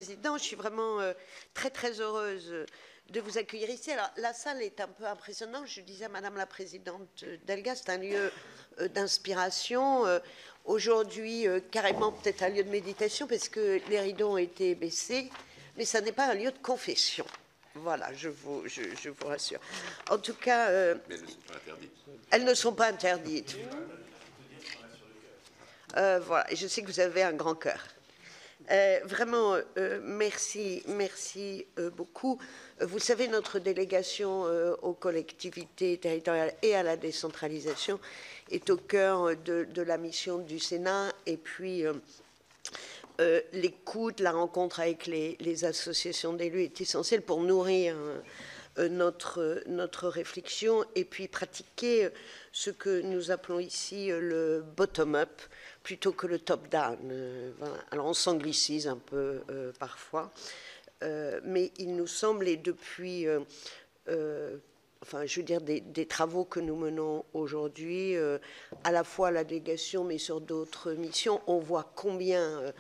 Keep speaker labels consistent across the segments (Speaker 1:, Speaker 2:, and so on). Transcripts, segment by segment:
Speaker 1: Président. Je suis vraiment très, très heureuse de vous accueillir ici. Alors, la salle est un peu impressionnante. Je disais à Madame la Présidente Delga, c'est un lieu d'inspiration. Aujourd'hui, carrément peut-être un lieu de méditation parce que les rideaux ont été baissés, mais ça n'est pas un lieu de confession. Voilà, je vous rassure. En tout cas... mais elles ne sont pas interdites. Elles ne sont pas interdites. Voilà, je sais que vous avez un grand cœur. Vraiment, merci beaucoup. Vous savez, notre délégation aux collectivités territoriales et à la décentralisation est au cœur de la mission du Sénat. Et puis, l'écoute, la rencontre avec les associations d'élus est essentielle pour nourrir notre réflexion et puis pratiquer ce que nous appelons ici le bottom-up plutôt que le top-down. Voilà. Alors on s'anglicise un peu parfois, mais il nous semble, et depuis, enfin je veux dire, des travaux que nous menons aujourd'hui, à la fois à la délégation mais sur d'autres missions, on voit combien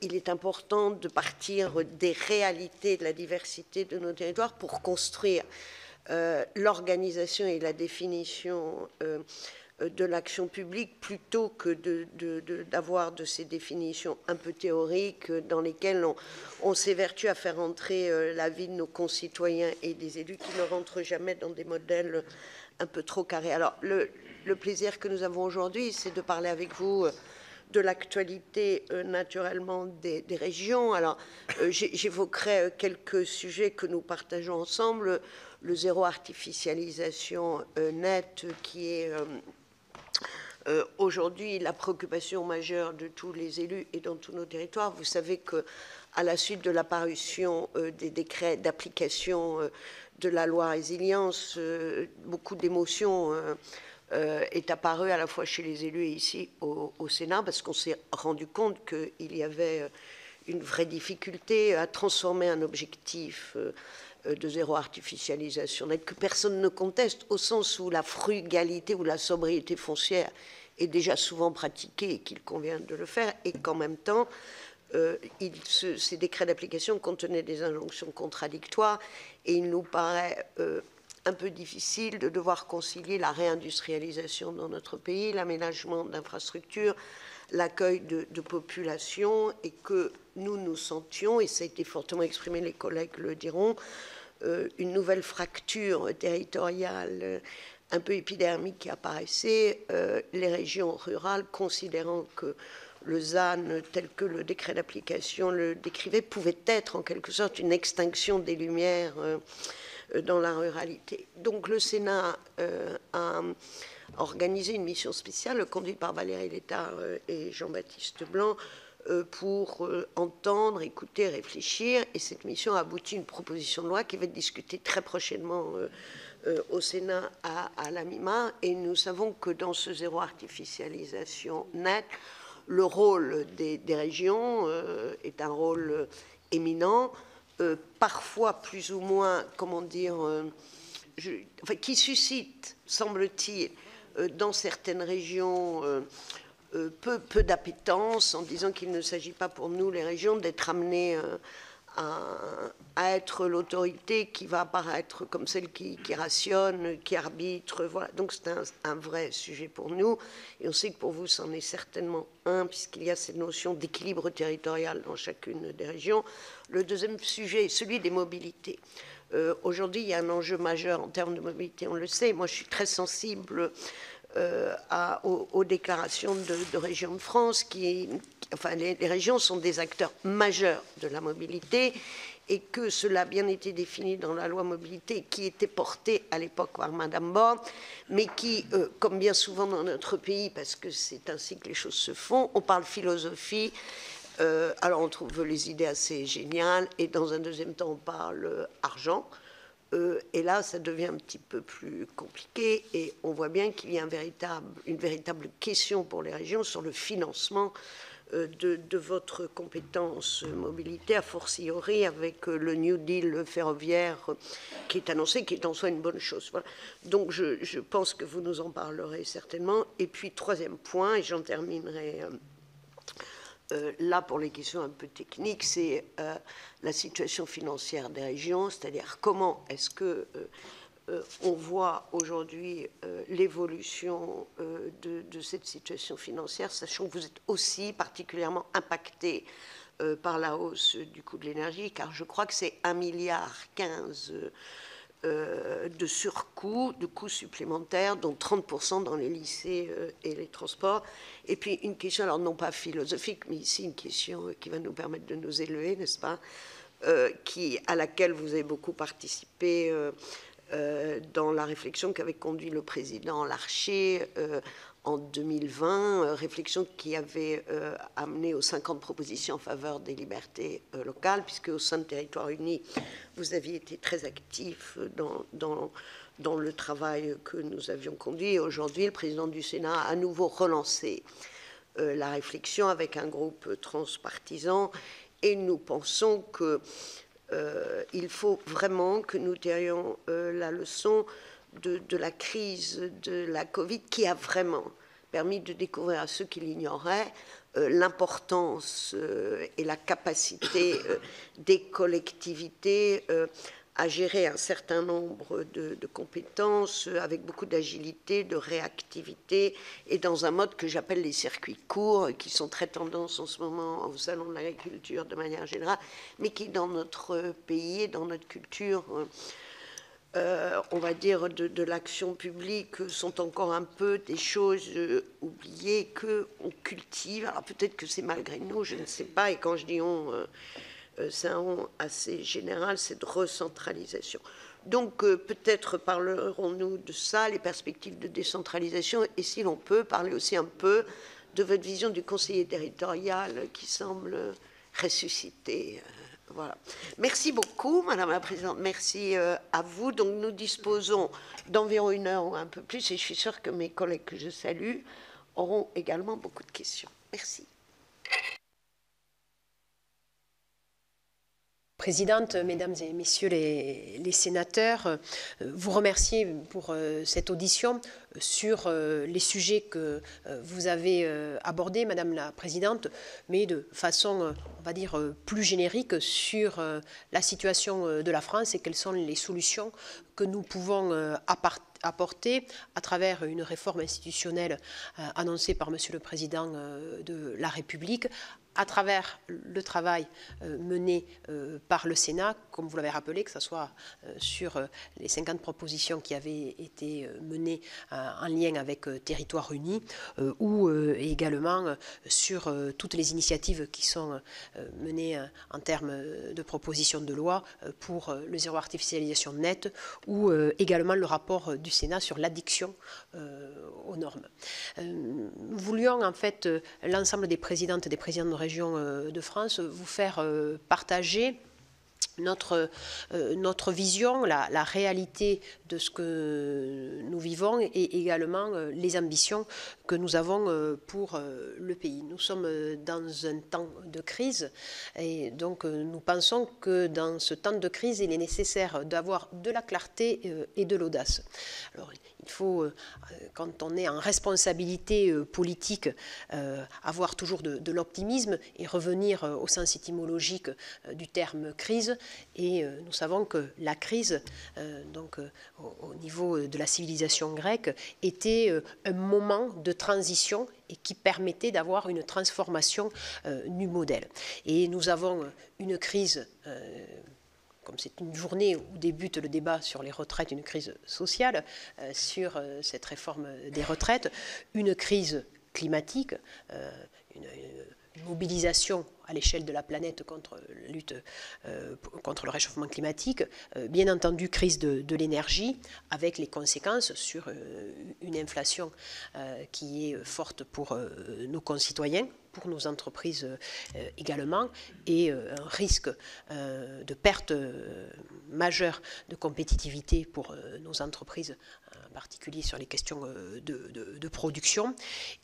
Speaker 1: il est important de partir des réalités, de la diversité de nos territoires pour construire l'organisation et la définition de l'action publique plutôt que d'avoir de ces définitions un peu théoriques dans lesquelles on s'évertue à faire entrer la vie de nos concitoyens et des élus qui ne rentrent jamais dans des modèles un peu trop carrés. Alors, le plaisir que nous avons aujourd'hui, c'est de parler avec vous de l'actualité naturellement des régions. Alors, j'évoquerai quelques sujets que nous partageons ensemble. Le zéro artificialisation nette qui est aujourd'hui la préoccupation majeure de tous les élus et dans tous nos territoires. Vous savez qu'à la suite de la parution des décrets d'application de la loi résilience, beaucoup d'émotions est apparu à la fois chez les élus et ici au Sénat, parce qu'on s'est rendu compte qu'il y avait une vraie difficulté à transformer un objectif de zéro artificialisation nette que personne ne conteste, au sens où la frugalité ou la sobriété foncière est déjà souvent pratiquée et qu'il convient de le faire, et qu'en même temps, ces décrets d'application contenaient des injonctions contradictoires, et il nous paraît un peu difficile de devoir concilier la réindustrialisation dans notre pays, l'aménagement d'infrastructures, l'accueil de populations, et que nous sentions, et ça a été fortement exprimé, les collègues le diront, une nouvelle fracture territoriale un peu épidermique qui apparaissait, les régions rurales considérant que le ZAN, tel que le décret d'application le décrivait, pouvait être en quelque sorte une extinction des lumières dans la ruralité. Donc le Sénat a organisé une mission spéciale conduite par Valérie Létard et Jean-Baptiste Blanc pour entendre, écouter, réfléchir, et cette mission a abouti à une proposition de loi qui va être discutée très prochainement au Sénat à la mi-mars, et nous savons que dans ce zéro artificialisation nette, le rôle des régions est un rôle éminent, parfois plus ou moins, comment dire, enfin, qui suscite, semble-t-il, dans certaines régions, peu d'appétence, en disant qu'il ne s'agit pas pour nous, les régions, d'être amenées à être l'autorité qui va apparaître comme celle qui rationne, qui arbitre. Voilà. Donc c'est un vrai sujet pour nous, et on sait que pour vous, c'en est certainement un, puisqu'il y a cette notion d'équilibre territorial dans chacune des régions. Le deuxième sujet est celui des mobilités. Aujourd'hui, il y a un enjeu majeur en termes de mobilité, on le sait. Moi, je suis très sensible aux déclarations de Régions de France enfin, les régions sont des acteurs majeurs de la mobilité, et que cela a bien été défini dans la loi mobilité qui était portée à l'époque par Madame Borne, mais qui, comme bien souvent dans notre pays, parce que c'est ainsi que les choses se font, on parle philosophie, alors on trouve les idées assez géniales, et dans un deuxième temps on parle argent, et là ça devient un petit peu plus compliqué, et on voit bien qu'il y a une véritable question pour les régions sur le financement de votre compétence mobilité, a fortiori avec le New Deal ferroviaire qui est annoncé, qui est en soi une bonne chose. Voilà. Donc je pense que vous nous en parlerez certainement. Et puis troisième point, et j'en terminerai là, pour les questions un peu techniques, c'est la situation financière des régions, c'est-à-dire comment est-ce que on voit aujourd'hui l'évolution de cette situation financière, sachant que vous êtes aussi particulièrement impacté par la hausse du coût de l'énergie, car je crois que c'est 1,15 milliard de surcoûts, de coûts supplémentaires, dont 30% dans les lycées et les transports. Et puis une question, alors non pas philosophique, mais ici une question qui va nous permettre de nous élever, n'est-ce pas, à laquelle vous avez beaucoup participé dans la réflexion qu'avait conduit le président Larcher en 2020, réflexion qui avait amené aux 50 propositions en faveur des libertés locales, puisque au sein de Territoires Unis, vous aviez été très actif dans le travail que nous avions conduit. Aujourd'hui, le président du Sénat a à nouveau relancé la réflexion avec un groupe transpartisan, et nous pensons que il faut vraiment que nous tirions la leçon de la crise de la Covid, qui a vraiment permis de découvrir à ceux qui l'ignoraient l'importance et la capacité des collectivités à gérer un certain nombre de compétences avec beaucoup d'agilité, de réactivité, et dans un mode que j'appelle les circuits courts, qui sont très tendance en ce moment au Salon de l'agriculture de manière générale, mais qui dans notre pays et dans notre culture, on va dire, de l'action publique, sont encore un peu des choses oubliées qu'on cultive. Alors peut-être que c'est malgré nous, je ne sais pas, et quand je dis on... c'est un on assez général, c'est de recentralisation. Donc peut-être parlerons-nous de ça, les perspectives de décentralisation, et si l'on peut, parler aussi un peu de votre vision du conseiller territorial qui semble ressusciter. Voilà. Merci beaucoup, Madame la Présidente. Merci à vous. Donc nous disposons d'environ 1 heure ou un peu plus, et je suis sûre que mes collègues que je salue auront également beaucoup de questions. Merci.
Speaker 2: Présidente, Mesdames et Messieurs les sénateurs, vous remercier pour cette audition sur les sujets que vous avez abordés, Madame la Présidente, mais de façon, on va dire, plus générique sur la situation de la France et quelles sont les solutions que nous pouvons apporter à travers une réforme institutionnelle annoncée par Monsieur le Président de la République, à travers le travail mené par le Sénat, comme vous l'avez rappelé, que ce soit sur les 50 propositions qui avaient été menées en lien avec Territoires Unis, ou également sur toutes les initiatives qui sont menées en termes de propositions de loi pour le zéro artificialisation nette, ou également le rapport du Sénat sur l'addiction aux normes. Nous voulions en fait l'ensemble des présidentes et des présidents de région de France vous faire partager notre vision, la réalité de ce que nous vivons et également les ambitions que nous avons pour le pays. Nous sommes dans un temps de crise et donc nous pensons que dans ce temps de crise, il est nécessaire d'avoir de la clarté et de l'audace. Alors, il faut, quand on est en responsabilité politique, avoir toujours de l'optimisme et revenir au sens étymologique du terme crise. Et nous savons que la crise, donc au niveau de la civilisation grecque, était un moment de transition et qui permettait d'avoir une transformation du modèle. Et nous avons une crise, comme c'est une journée où débute le débat sur les retraites, une crise sociale sur cette réforme des retraites, une crise climatique, une mobilisation à l'échelle de la planète contre la lutte contre le réchauffement climatique, bien entendu crise de l'énergie avec les conséquences sur une inflation qui est forte pour nos concitoyens, pour nos entreprises également, et un risque de perte majeure de compétitivité pour nos entreprises, en particulier sur les questions de production,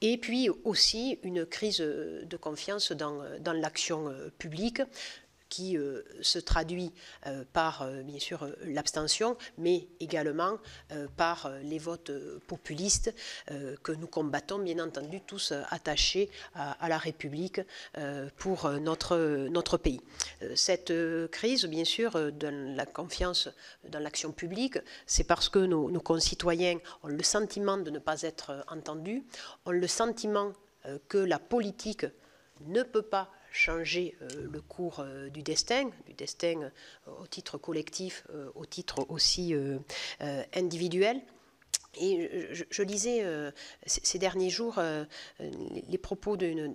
Speaker 2: et puis aussi une crise de confiance dans l'action publique, qui se traduit par, bien sûr, l'abstention, mais également par les votes populistes que nous combattons, bien entendu, tous attachés à la République pour notre pays. Cette crise, bien sûr, de la confiance dans l'action publique, c'est parce que nos concitoyens ont le sentiment de ne pas être entendus, ont le sentiment que la politique ne peut pas changer le cours du destin au titre collectif, au titre aussi individuel. Et je lisais ces derniers jours les propos d'un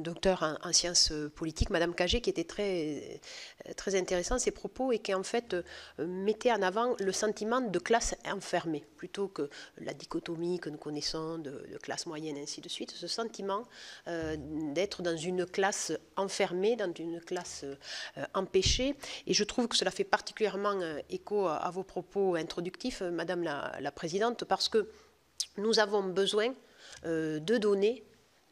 Speaker 2: docteur en sciences politiques, Madame Cagé, qui était très intéressant, ces propos, et qui en fait mettait en avant le sentiment de classe enfermée, plutôt que la dichotomie que nous connaissons de classe moyenne, ainsi de suite, ce sentiment d'être dans une classe enfermée, dans une classe empêchée. Et je trouve que cela fait particulièrement écho à vos propos introductifs, Madame la Présidente, parce que nous avons besoin de donner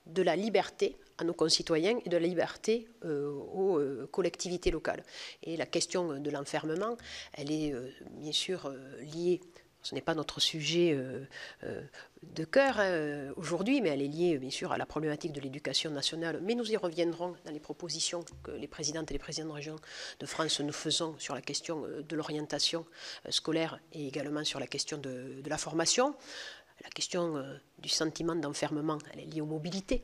Speaker 2: de la liberté à nos concitoyens et de la liberté aux collectivités locales. Et la question de l'enfermement, elle est bien sûr liée, ce n'est pas notre sujet de cœur aujourd'hui, mais elle est liée bien sûr à la problématique de l'éducation nationale. Mais nous y reviendrons dans les propositions que les présidentes et les présidents de région de France nous faisons sur la question de l'orientation scolaire et également sur la question de la formation. La question du sentiment d'enfermement, elle est liée aux mobilités.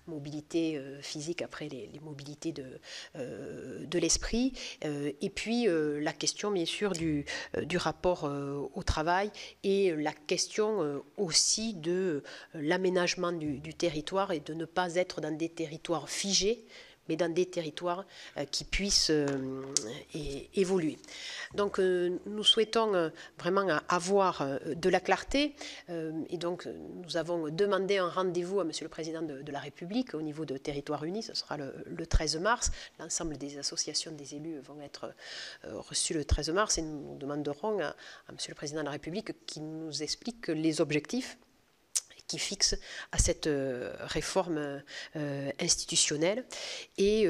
Speaker 2: Mobilité physique, après les mobilités de l'esprit, et puis la question bien sûr du rapport au travail et la question aussi de l'aménagement du territoire et de ne pas être dans des territoires figés, mais dans des territoires qui puissent évoluer. Donc nous souhaitons vraiment avoir de la clarté et donc nous avons demandé un rendez-vous à Monsieur le Président de la République au niveau de Territoire Uni, ce sera le 13 mars. L'ensemble des associations des élus vont être reçues le 13 mars et nous demanderons à Monsieur le Président de la République qu'il nous explique les objectifs qui fixe à cette réforme institutionnelle et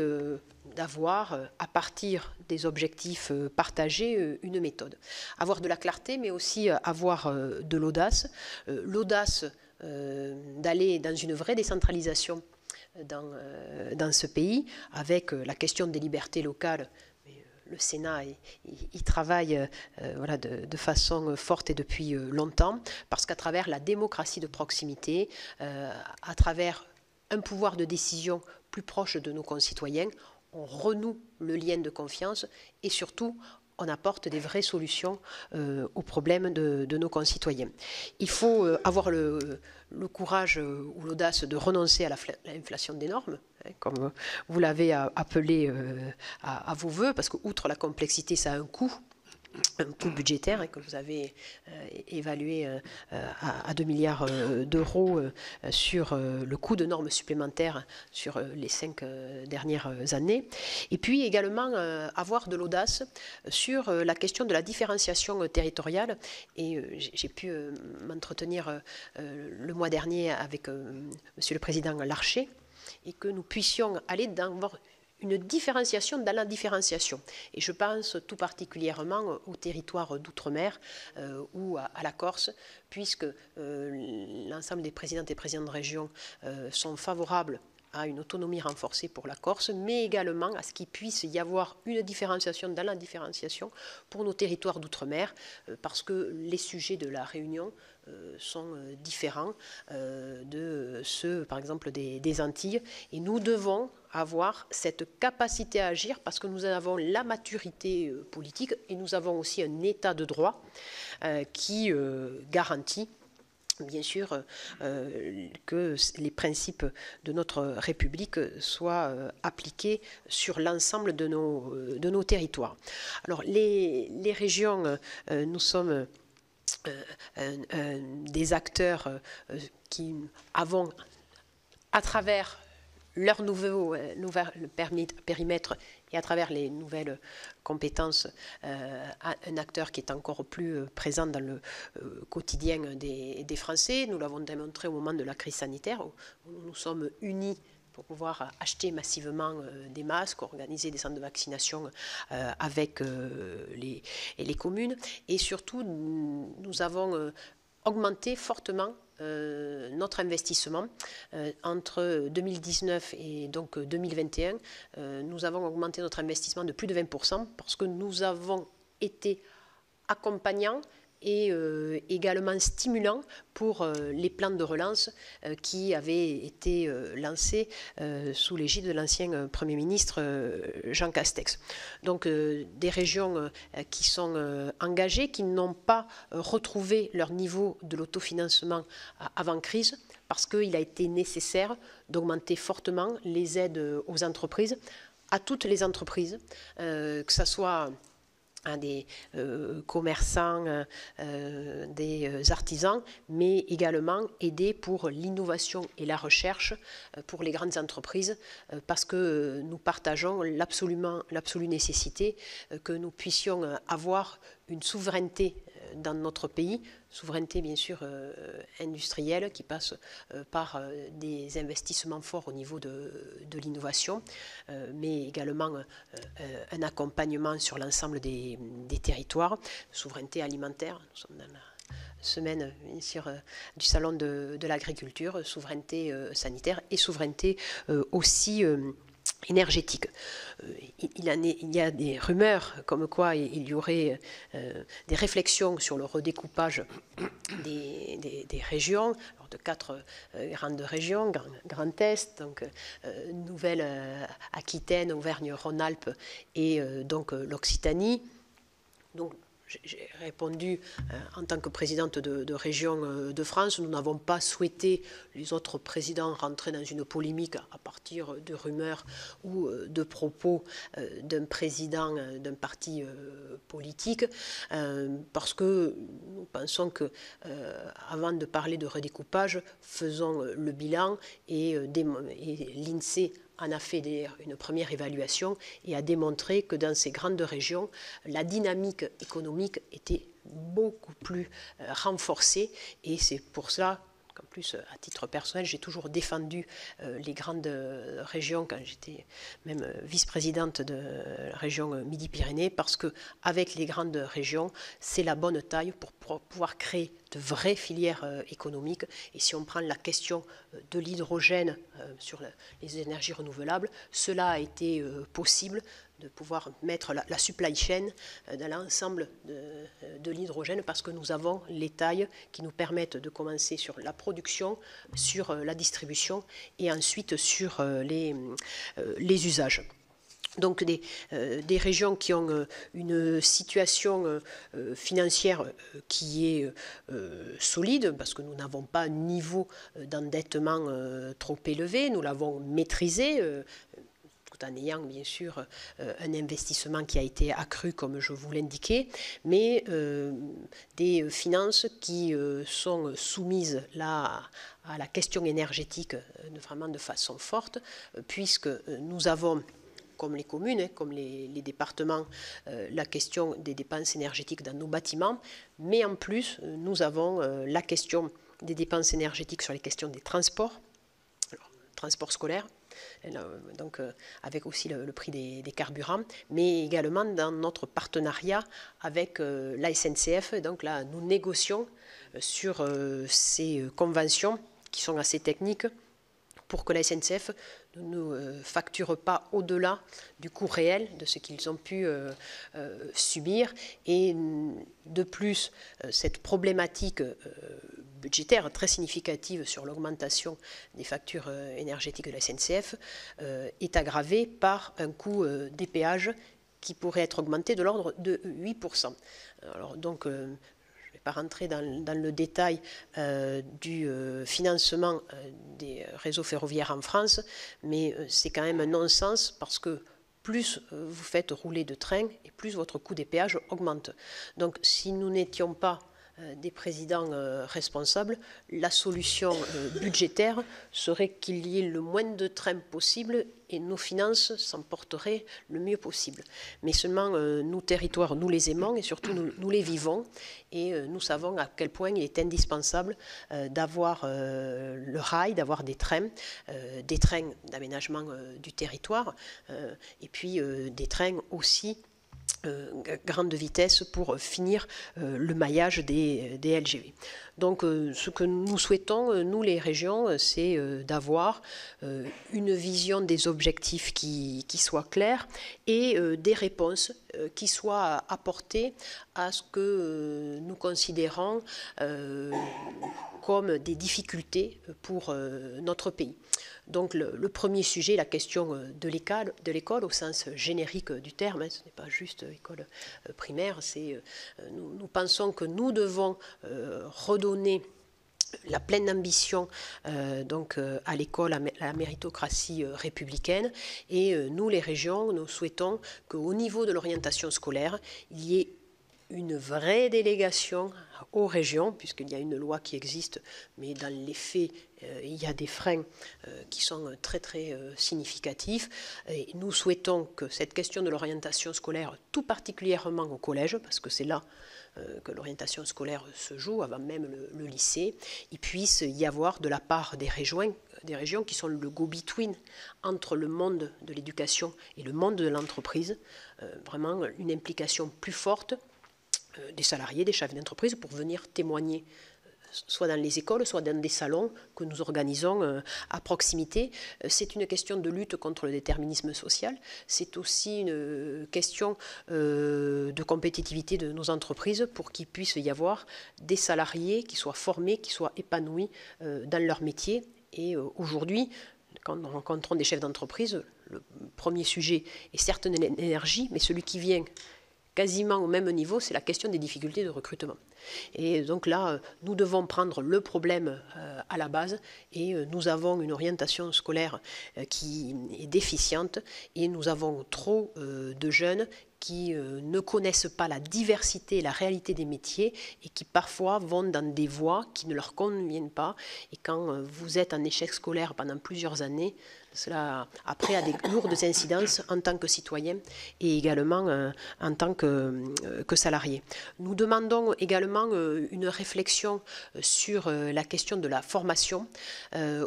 Speaker 2: d'avoir, à partir des objectifs partagés, une méthode. Avoir de la clarté, mais aussi avoir de l'audace. L'audace d'aller dans une vraie décentralisation dans ce pays, avec la question des libertés locales. Le Sénat y travaille voilà, de façon forte et depuis longtemps, parce qu'à travers la démocratie de proximité, à travers un pouvoir de décision plus proche de nos concitoyens, on renoue le lien de confiance et surtout on apporte des vraies solutions aux problèmes de nos concitoyens. Il faut avoir le courage ou l'audace de renoncer à l'inflation des normes, comme vous l'avez appelé à vos voeux, parce que outre la complexité, ça a un coût budgétaire que vous avez évalué à 2 milliards d'euros sur le coût de normes supplémentaires sur les 5 dernières années. Et puis également avoir de l'audace sur la question de la différenciation territoriale. Et j'ai pu m'entretenir le mois dernier avec Monsieur le Président Larcher, et que nous puissions aller dans une différenciation dans la différenciation. Et je pense tout particulièrement au territoire d'outre-mer ou à la Corse, puisque l'ensemble des présidentes et présidents de région sont favorables à une autonomie renforcée pour la Corse, mais également à ce qu'il puisse y avoir une différenciation dans la différenciation pour nos territoires d'outre-mer, parce que les sujets de la Réunion sont différents de ceux, par exemple, des Antilles. Et nous devons avoir cette capacité à agir parce que nous avons la maturité politique et nous avons aussi un état de droit qui garantit bien sûr que les principes de notre République soient appliqués sur l'ensemble de nos territoires. Alors les régions, nous sommes des acteurs qui avons, à travers leur nouveau périmètre et à travers les nouvelles compétences, un acteur qui est encore plus présent dans le quotidien des Français. Nous l'avons démontré au moment de la crise sanitaire, où nous sommes unis pour pouvoir acheter massivement des masques, organiser des centres de vaccination avec les communes. Et surtout, nous avons augmenté fortement notre investissement entre 2019 et donc 2021. Nous avons augmenté notre investissement de plus de 20% parce que nous avons été accompagnants et également stimulant pour les plans de relance qui avaient été lancés sous l'égide de l'ancien Premier ministre Jean Castex. Donc des régions qui sont engagées, qui n'ont pas retrouvé leur niveau de l'autofinancement avant crise, parce qu'il a été nécessaire d'augmenter fortement les aides aux entreprises, à toutes les entreprises, que ce soit des commerçants, des artisans, mais également aider pour l'innovation et la recherche pour les grandes entreprises, parce que nous partageons l'absolue nécessité que nous puissions avoir une souveraineté dans notre pays, souveraineté bien sûr industrielle qui passe par des investissements forts au niveau de l'innovation, mais également un accompagnement sur l'ensemble des territoires, souveraineté alimentaire. Nous sommes dans la semaine bien sûr du salon de l'agriculture, souveraineté sanitaire et souveraineté aussi énergétique. Il y a des rumeurs comme quoi il y aurait des réflexions sur le redécoupage des régions, alors de 4 grandes régions, Grand Est, donc Nouvelle-Aquitaine, Auvergne-Rhône-Alpes et donc l'Occitanie. Donc, j'ai répondu en tant que présidente de région de France, nous n'avons pas souhaité, les autres présidents, rentrer dans une polémique à partir de rumeurs ou de propos d'un président d'un parti politique, parce que nous pensons que avant de parler de redécoupage, faisons le bilan et l'INSEE en a fait une première évaluation et a démontré que dans ces grandes régions, la dynamique économique était beaucoup plus renforcée, et c'est pour cela qu'en plus, à titre personnel, j'ai toujours défendu les grandes régions quand j'étais même vice-présidente de la région Midi-Pyrénées, parce qu'avec les grandes régions, c'est la bonne taille pour pouvoir créer de vraies filières économiques. Et si on prend la question de l'hydrogène sur les énergies renouvelables, cela a été possible de pouvoir mettre la supply chain dans l'ensemble de l'hydrogène, parce que nous avons les tailles qui nous permettent de commencer sur la production, sur la distribution et ensuite sur les usages. Donc des régions qui ont une situation financière qui est solide, parce que nous n'avons pas un niveau d'endettement trop élevé, nous l'avons maîtrisé, tout en ayant bien sûr un investissement qui a été accru comme je vous l'indiquais, mais des finances qui sont soumises là à la question énergétique vraiment de façon forte, puisque nous avons, comme les communes, comme les départements, la question des dépenses énergétiques dans nos bâtiments, mais en plus, nous avons la question des dépenses énergétiques sur les questions des transports, alors, transport scolaire, donc avec aussi le prix des carburants, mais également dans notre partenariat avec la SNCF. Donc là, nous négocions sur ces conventions qui sont assez techniques, pour que la SNCF ne nous facture pas au-delà du coût réel de ce qu'ils ont pu subir. Et de plus, cette problématique budgétaire très significative sur l'augmentation des factures énergétiques de la SNCF est aggravée par un coût des péages qui pourrait être augmenté de l'ordre de 8%. Alors donc, pas rentrer dans le détail du financement des réseaux ferroviaires en France, mais c'est quand même un non-sens, parce que plus vous faites rouler de trains et plus votre coût des péages augmente. Donc si nous n'étions pas des présidents responsables, la solution budgétaire serait qu'il y ait le moins de trains possible et nos finances s'en porteraient le mieux possible. Mais seulement nous, territoires, nous les aimons et surtout nous les vivons et nous savons à quel point il est indispensable d'avoir le rail, d'avoir des trains d'aménagement du territoire et puis des trains aussi grande vitesse pour finir le maillage des LGV. Donc ce que nous souhaitons, nous les régions, c'est d'avoir une vision des objectifs qui soit claire et des réponses qui soient apportées à ce que nous considérons comme des difficultés pour notre pays. Donc le premier sujet, la question de l'école au sens générique du terme, ce n'est pas juste école primaire, nous pensons que nous devons redonner la pleine ambition à l'école, à la méritocratie républicaine. Et nous, les régions, nous souhaitons qu'au niveau de l'orientation scolaire, il y ait une vraie délégation aux régions, puisqu'il y a une loi qui existe, mais dans les faits, il y a des freins qui sont très très significatifs. Et nous souhaitons que cette question de l'orientation scolaire, tout particulièrement au collège, parce que c'est là que l'orientation scolaire se joue, avant même le lycée, il puisse y avoir de la part des régions qui sont le go-between entre le monde de l'éducation et le monde de l'entreprise, vraiment une implication plus forte des salariés, des chefs d'entreprise pour venir témoigner soit dans les écoles, soit dans des salons que nous organisons à proximité. C'est une question de lutte contre le déterminisme social. C'est aussi une question de compétitivité de nos entreprises pour qu'il puisse y avoir des salariés qui soient formés, qui soient épanouis dans leur métier. Et aujourd'hui, quand nous rencontrons des chefs d'entreprise, le premier sujet est certes l'énergie, mais celui qui vient quasiment au même niveau, c'est la question des difficultés de recrutement. Et donc là, nous devons prendre le problème à la base et nous avons une orientation scolaire qui est déficiente et nous avons trop de jeunes qui ne connaissent pas la diversité et la réalité des métiers et qui parfois vont dans des voies qui ne leur conviennent pas. Et quand vous êtes en échec scolaire pendant plusieurs années, cela après a des lourdes incidences en tant que citoyen et également en tant que salarié. Nous demandons également une réflexion sur la question de la formation.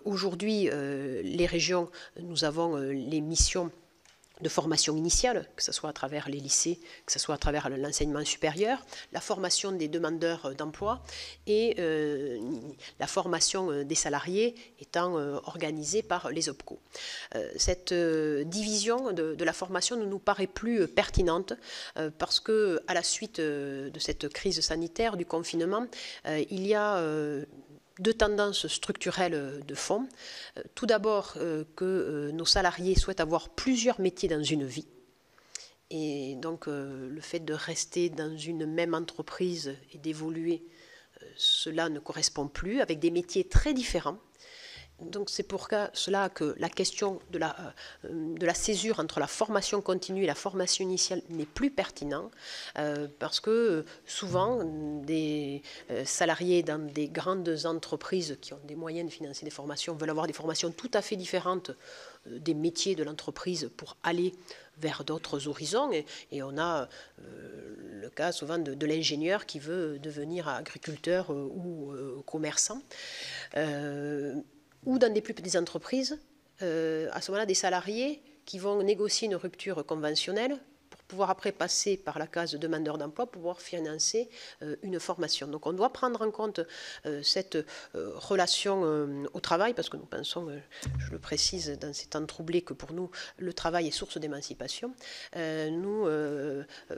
Speaker 2: Aujourd'hui, les régions, nous avons les missions de formation initiale, que ce soit à travers les lycées, que ce soit à travers l'enseignement supérieur, la formation des demandeurs d'emploi et la formation des salariés étant organisée par les OPCO. Cette division de la formation ne nous paraît plus pertinente parce que à la suite de cette crise sanitaire, du confinement, il y a deux tendances structurelles de fond. Tout d'abord, que nos salariés souhaitent avoir plusieurs métiers dans une vie. Et donc, le fait de rester dans une même entreprise et d'évoluer, cela ne correspond plus, avec des métiers très différents. Donc c'est pour cela que la question de la césure entre la formation continue et la formation initiale n'est plus pertinente parce que souvent des salariés dans des grandes entreprises qui ont des moyens de financer des formations veulent avoir des formations tout à fait différentes des métiers de l'entreprise pour aller vers d'autres horizons et on a le cas souvent de l'ingénieur qui veut devenir agriculteur ou commerçant. Ou dans des plus petites entreprises, à ce moment-là, des salariés qui vont négocier une rupture conventionnelle pour pouvoir après passer par la case demandeur d'emploi, pour pouvoir financer une formation. Donc on doit prendre en compte cette relation au travail, parce que nous pensons, je le précise dans ces temps troublés, que pour nous, le travail est source d'émancipation. Nous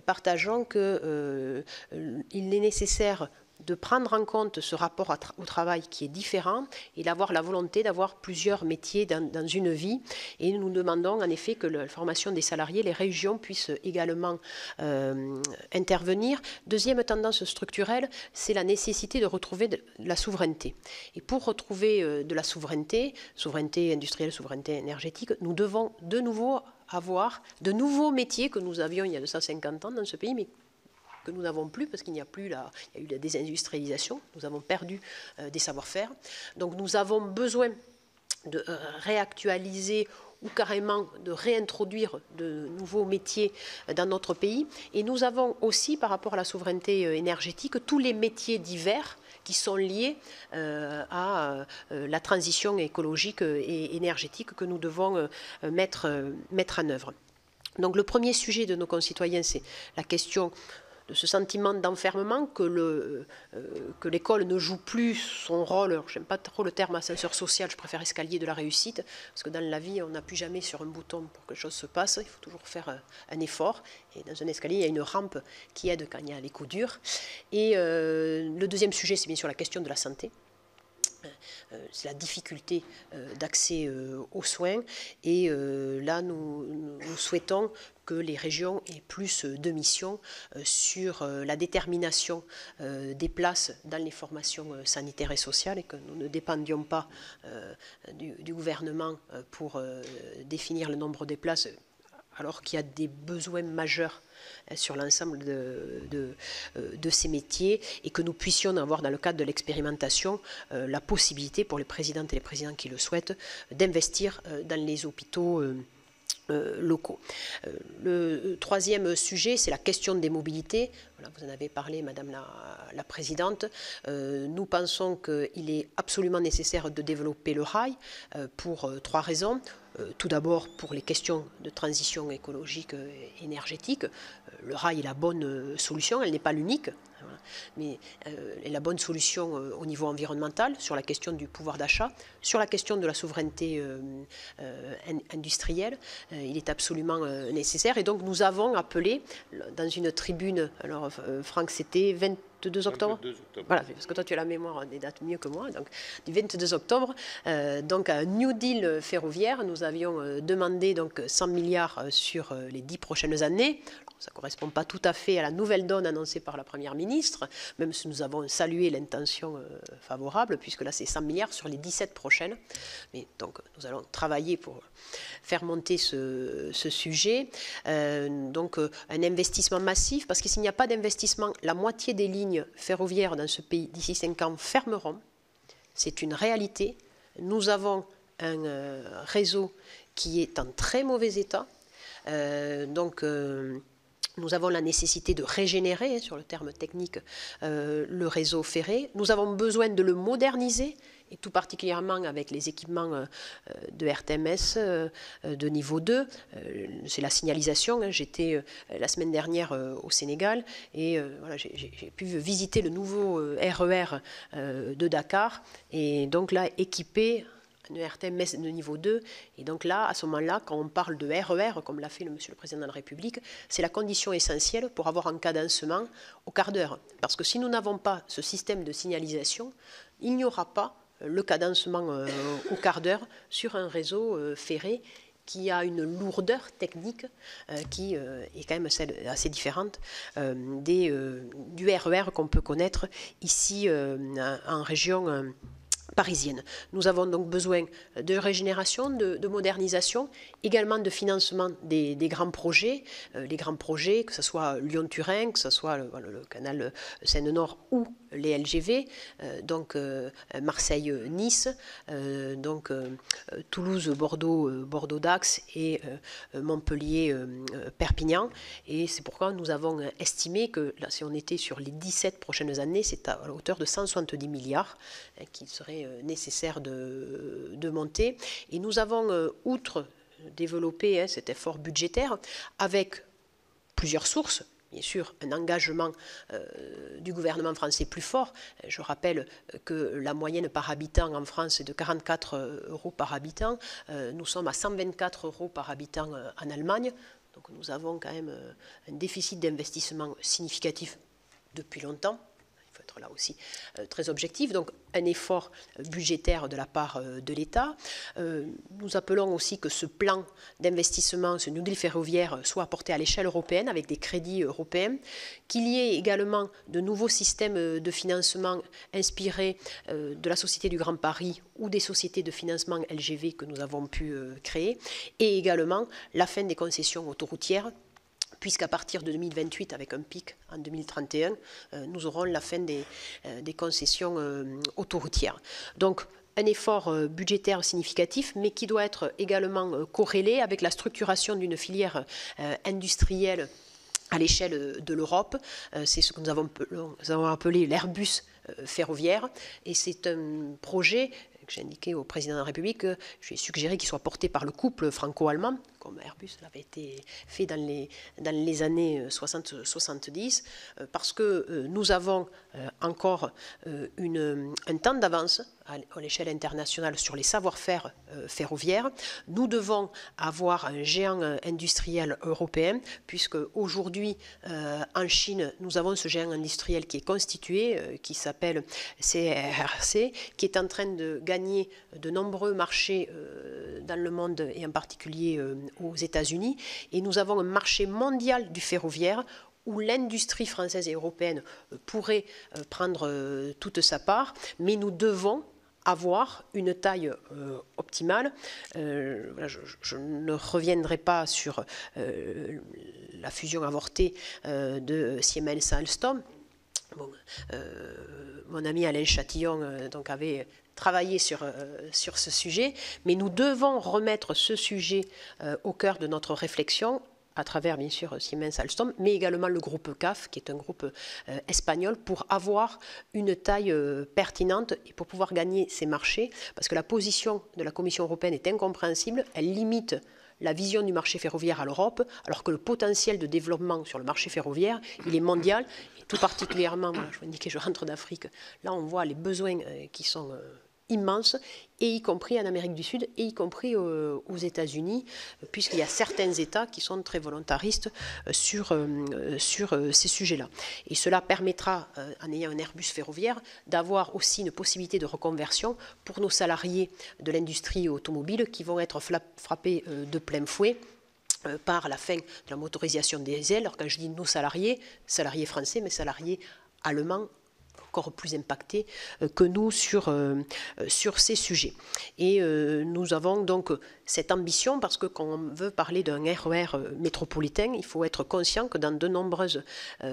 Speaker 2: partageons qu'il est nécessaire de prendre en compte ce rapport au travail qui est différent et d'avoir la volonté d'avoir plusieurs métiers dans une vie. Et nous demandons en effet que la formation des salariés, les régions puissent également intervenir. Deuxième tendance structurelle, c'est la nécessité de retrouver de la souveraineté. Et pour retrouver de la souveraineté industrielle, souveraineté énergétique, nous devons de nouveau avoir de nouveaux métiers que nous avions il y a 250 ans dans ce pays, mais que nous n'avons plus parce qu'il n'y a plus il y a eu la désindustrialisation, nous avons perdu des savoir-faire. Donc nous avons besoin de réactualiser ou carrément de réintroduire de nouveaux métiers dans notre pays. Et nous avons aussi, par rapport à la souveraineté énergétique, tous les métiers divers qui sont liés à la transition écologique et énergétique que nous devons mettre en œuvre. Donc le premier sujet de nos concitoyens, c'est la question de ce sentiment d'enfermement, que l'école ne joue plus son rôle. Je n'aime pas trop le terme ascenseur social, je préfère escalier de la réussite, parce que dans la vie, on n'appuie jamais sur un bouton pour que quelque chose se passe, il faut toujours faire un effort. Et dans un escalier, il y a une rampe qui aide quand il y a les coups durs. Et le deuxième sujet, c'est bien sûr la question de la santé. C'est la difficulté d'accès aux soins. Et là, nous souhaitons que les régions aient plus de missions sur la détermination des places dans les formations sanitaires et sociales et que nous ne dépendions pas du gouvernement pour définir le nombre des places alors qu'il y a des besoins majeurs sur l'ensemble de ces métiers et que nous puissions avoir dans le cadre de l'expérimentation la possibilité pour les présidentes et les présidents qui le souhaitent d'investir dans les hôpitaux locaux. Le troisième sujet, c'est la question des mobilités. Voilà, vous en avez parlé, Madame la Présidente. Nous pensons qu'il est absolument nécessaire de développer le rail pour trois raisons. Tout d'abord, pour les questions de transition écologique et énergétique, le rail est la bonne solution, elle n'est pas l'unique, mais est la bonne solution au niveau environnemental, sur la question du pouvoir d'achat, sur la question de la souveraineté industrielle. Il est absolument nécessaire. Et donc, nous avons appelé, dans une tribune, alors Franck, c'était 22 octobre. 22 octobre. Voilà, parce que toi tu as la mémoire des dates mieux que moi, donc du 22 octobre, donc un New Deal ferroviaire. Nous avions demandé donc 100 milliards sur les 10 prochaines années. Ça ne correspond pas tout à fait à la nouvelle donne annoncée par la Première ministre, même si nous avons salué l'intention favorable, puisque là c'est 100 milliards sur les 17 prochaines. Mais donc nous allons travailler pour faire monter ce sujet. Donc un investissement massif, parce que s'il n'y a pas d'investissement, la moitié des lignes ferroviaires dans ce pays d'ici 5 ans fermeront. C'est une réalité. Nous avons un réseau qui est en très mauvais état. Nous avons la nécessité de régénérer, sur le terme technique, le réseau ferré. Nous avons besoin de le moderniser, et tout particulièrement avec les équipements de RTMS de niveau 2. C'est la signalisation. J'étais la semaine dernière au Sénégal et voilà, j'ai pu visiter le nouveau RER de Dakar, et donc là, équipé un RTMS de niveau 2. Et donc là, à ce moment-là, quand on parle de RER, comme l'a fait Monsieur le Président de la République, c'est la condition essentielle pour avoir un cadencement au quart d'heure. Parce que si nous n'avons pas ce système de signalisation, il n'y aura pas le cadencement au quart d'heure sur un réseau ferré qui a une lourdeur technique qui est quand même assez différente du RER qu'on peut connaître ici en région parisienne. Nous avons donc besoin de régénération, de modernisation, également de financement des grands projets, les grands projets, que ce soit Lyon-Turin, que ce soit le canal Seine-Nord ou les LGV, donc Marseille-Nice, donc Toulouse-Bordeaux-Dax et Montpellier-Perpignan. Et c'est pourquoi nous avons estimé que là, si on était sur les 17 prochaines années, c'est à hauteur de 170 milliards qu'il serait nécessaire de monter. Et nous avons, outre développer cet effort budgétaire, avec plusieurs sources. Bien sûr, un engagement du gouvernement français plus fort. Je rappelle que la moyenne par habitant en France est de 44 € par habitant. Nous sommes à 124 € par habitant en Allemagne. Donc nous avons quand même un déficit d'investissement significatif depuis longtemps. Il faut être là aussi très objectif. Donc un effort budgétaire de la part de l'État. Nous appelons aussi que ce plan d'investissement, ce New Deal ferroviaire, soit apporté à l'échelle européenne avec des crédits européens, qu'il y ait également de nouveaux systèmes de financement inspirés de la Société du Grand Paris ou des sociétés de financement LGV que nous avons pu créer, et également la fin des concessions autoroutières, puisqu'à partir de 2028, avec un pic en 2031, nous aurons la fin des concessions autoroutières. Donc, un effort budgétaire significatif, mais qui doit être également corrélé avec la structuration d'une filière industrielle à l'échelle de l'Europe. C'est ce que nous avons appelé l'Airbus ferroviaire, et c'est un projet que j'ai indiqué au président de la République, je lui ai suggéré qu'il soit porté par le couple franco-allemand, comme Airbus l'avait été fait dans les années 60-70, parce que nous avons encore un temps d'avance à l'échelle internationale sur les savoir-faire ferroviaires. Nous devons avoir un géant industriel européen, puisque aujourd'hui, en Chine, nous avons ce géant industriel qui est constitué, qui s'appelle CRRC, qui est en train de gagner de nombreux marchés dans le monde, et en particulier aux États-Unis. Et nous avons un marché mondial du ferroviaire où l'industrie française et européenne pourrait prendre toute sa part, mais nous devons avoir une taille optimale. Je ne reviendrai pas sur la fusion avortée de Siemens-Alstom. Bon, mon ami Alain Chatillon donc avait travaillé sur ce sujet, mais nous devons remettre ce sujet au cœur de notre réflexion, à travers bien sûr Siemens-Alstom, mais également le groupe CAF, qui est un groupe espagnol, pour avoir une taille pertinente et pour pouvoir gagner ces marchés, parce que la position de la Commission européenne est incompréhensible, elle limite la vision du marché ferroviaire à l'Europe, alors que le potentiel de développement sur le marché ferroviaire, il est mondial, et tout particulièrement, je vous indiquais, je rentre d'Afrique, là on voit les besoins qui sont immense, et y compris en Amérique du Sud, et y compris aux États-Unis, puisqu'il y a certains États qui sont très volontaristes sur ces sujets-là. Et cela permettra, en ayant un Airbus ferroviaire, d'avoir aussi une possibilité de reconversion pour nos salariés de l'industrie automobile qui vont être frappés de plein fouet par la fin de la motorisation diesel. Alors quand je dis nos salariés français, mais salariés allemands, encore plus impactés que nous sur ces sujets. Et nous avons donc cette ambition, parce que quand on veut parler d'un RER métropolitain, il faut être conscient que dans de nombreuses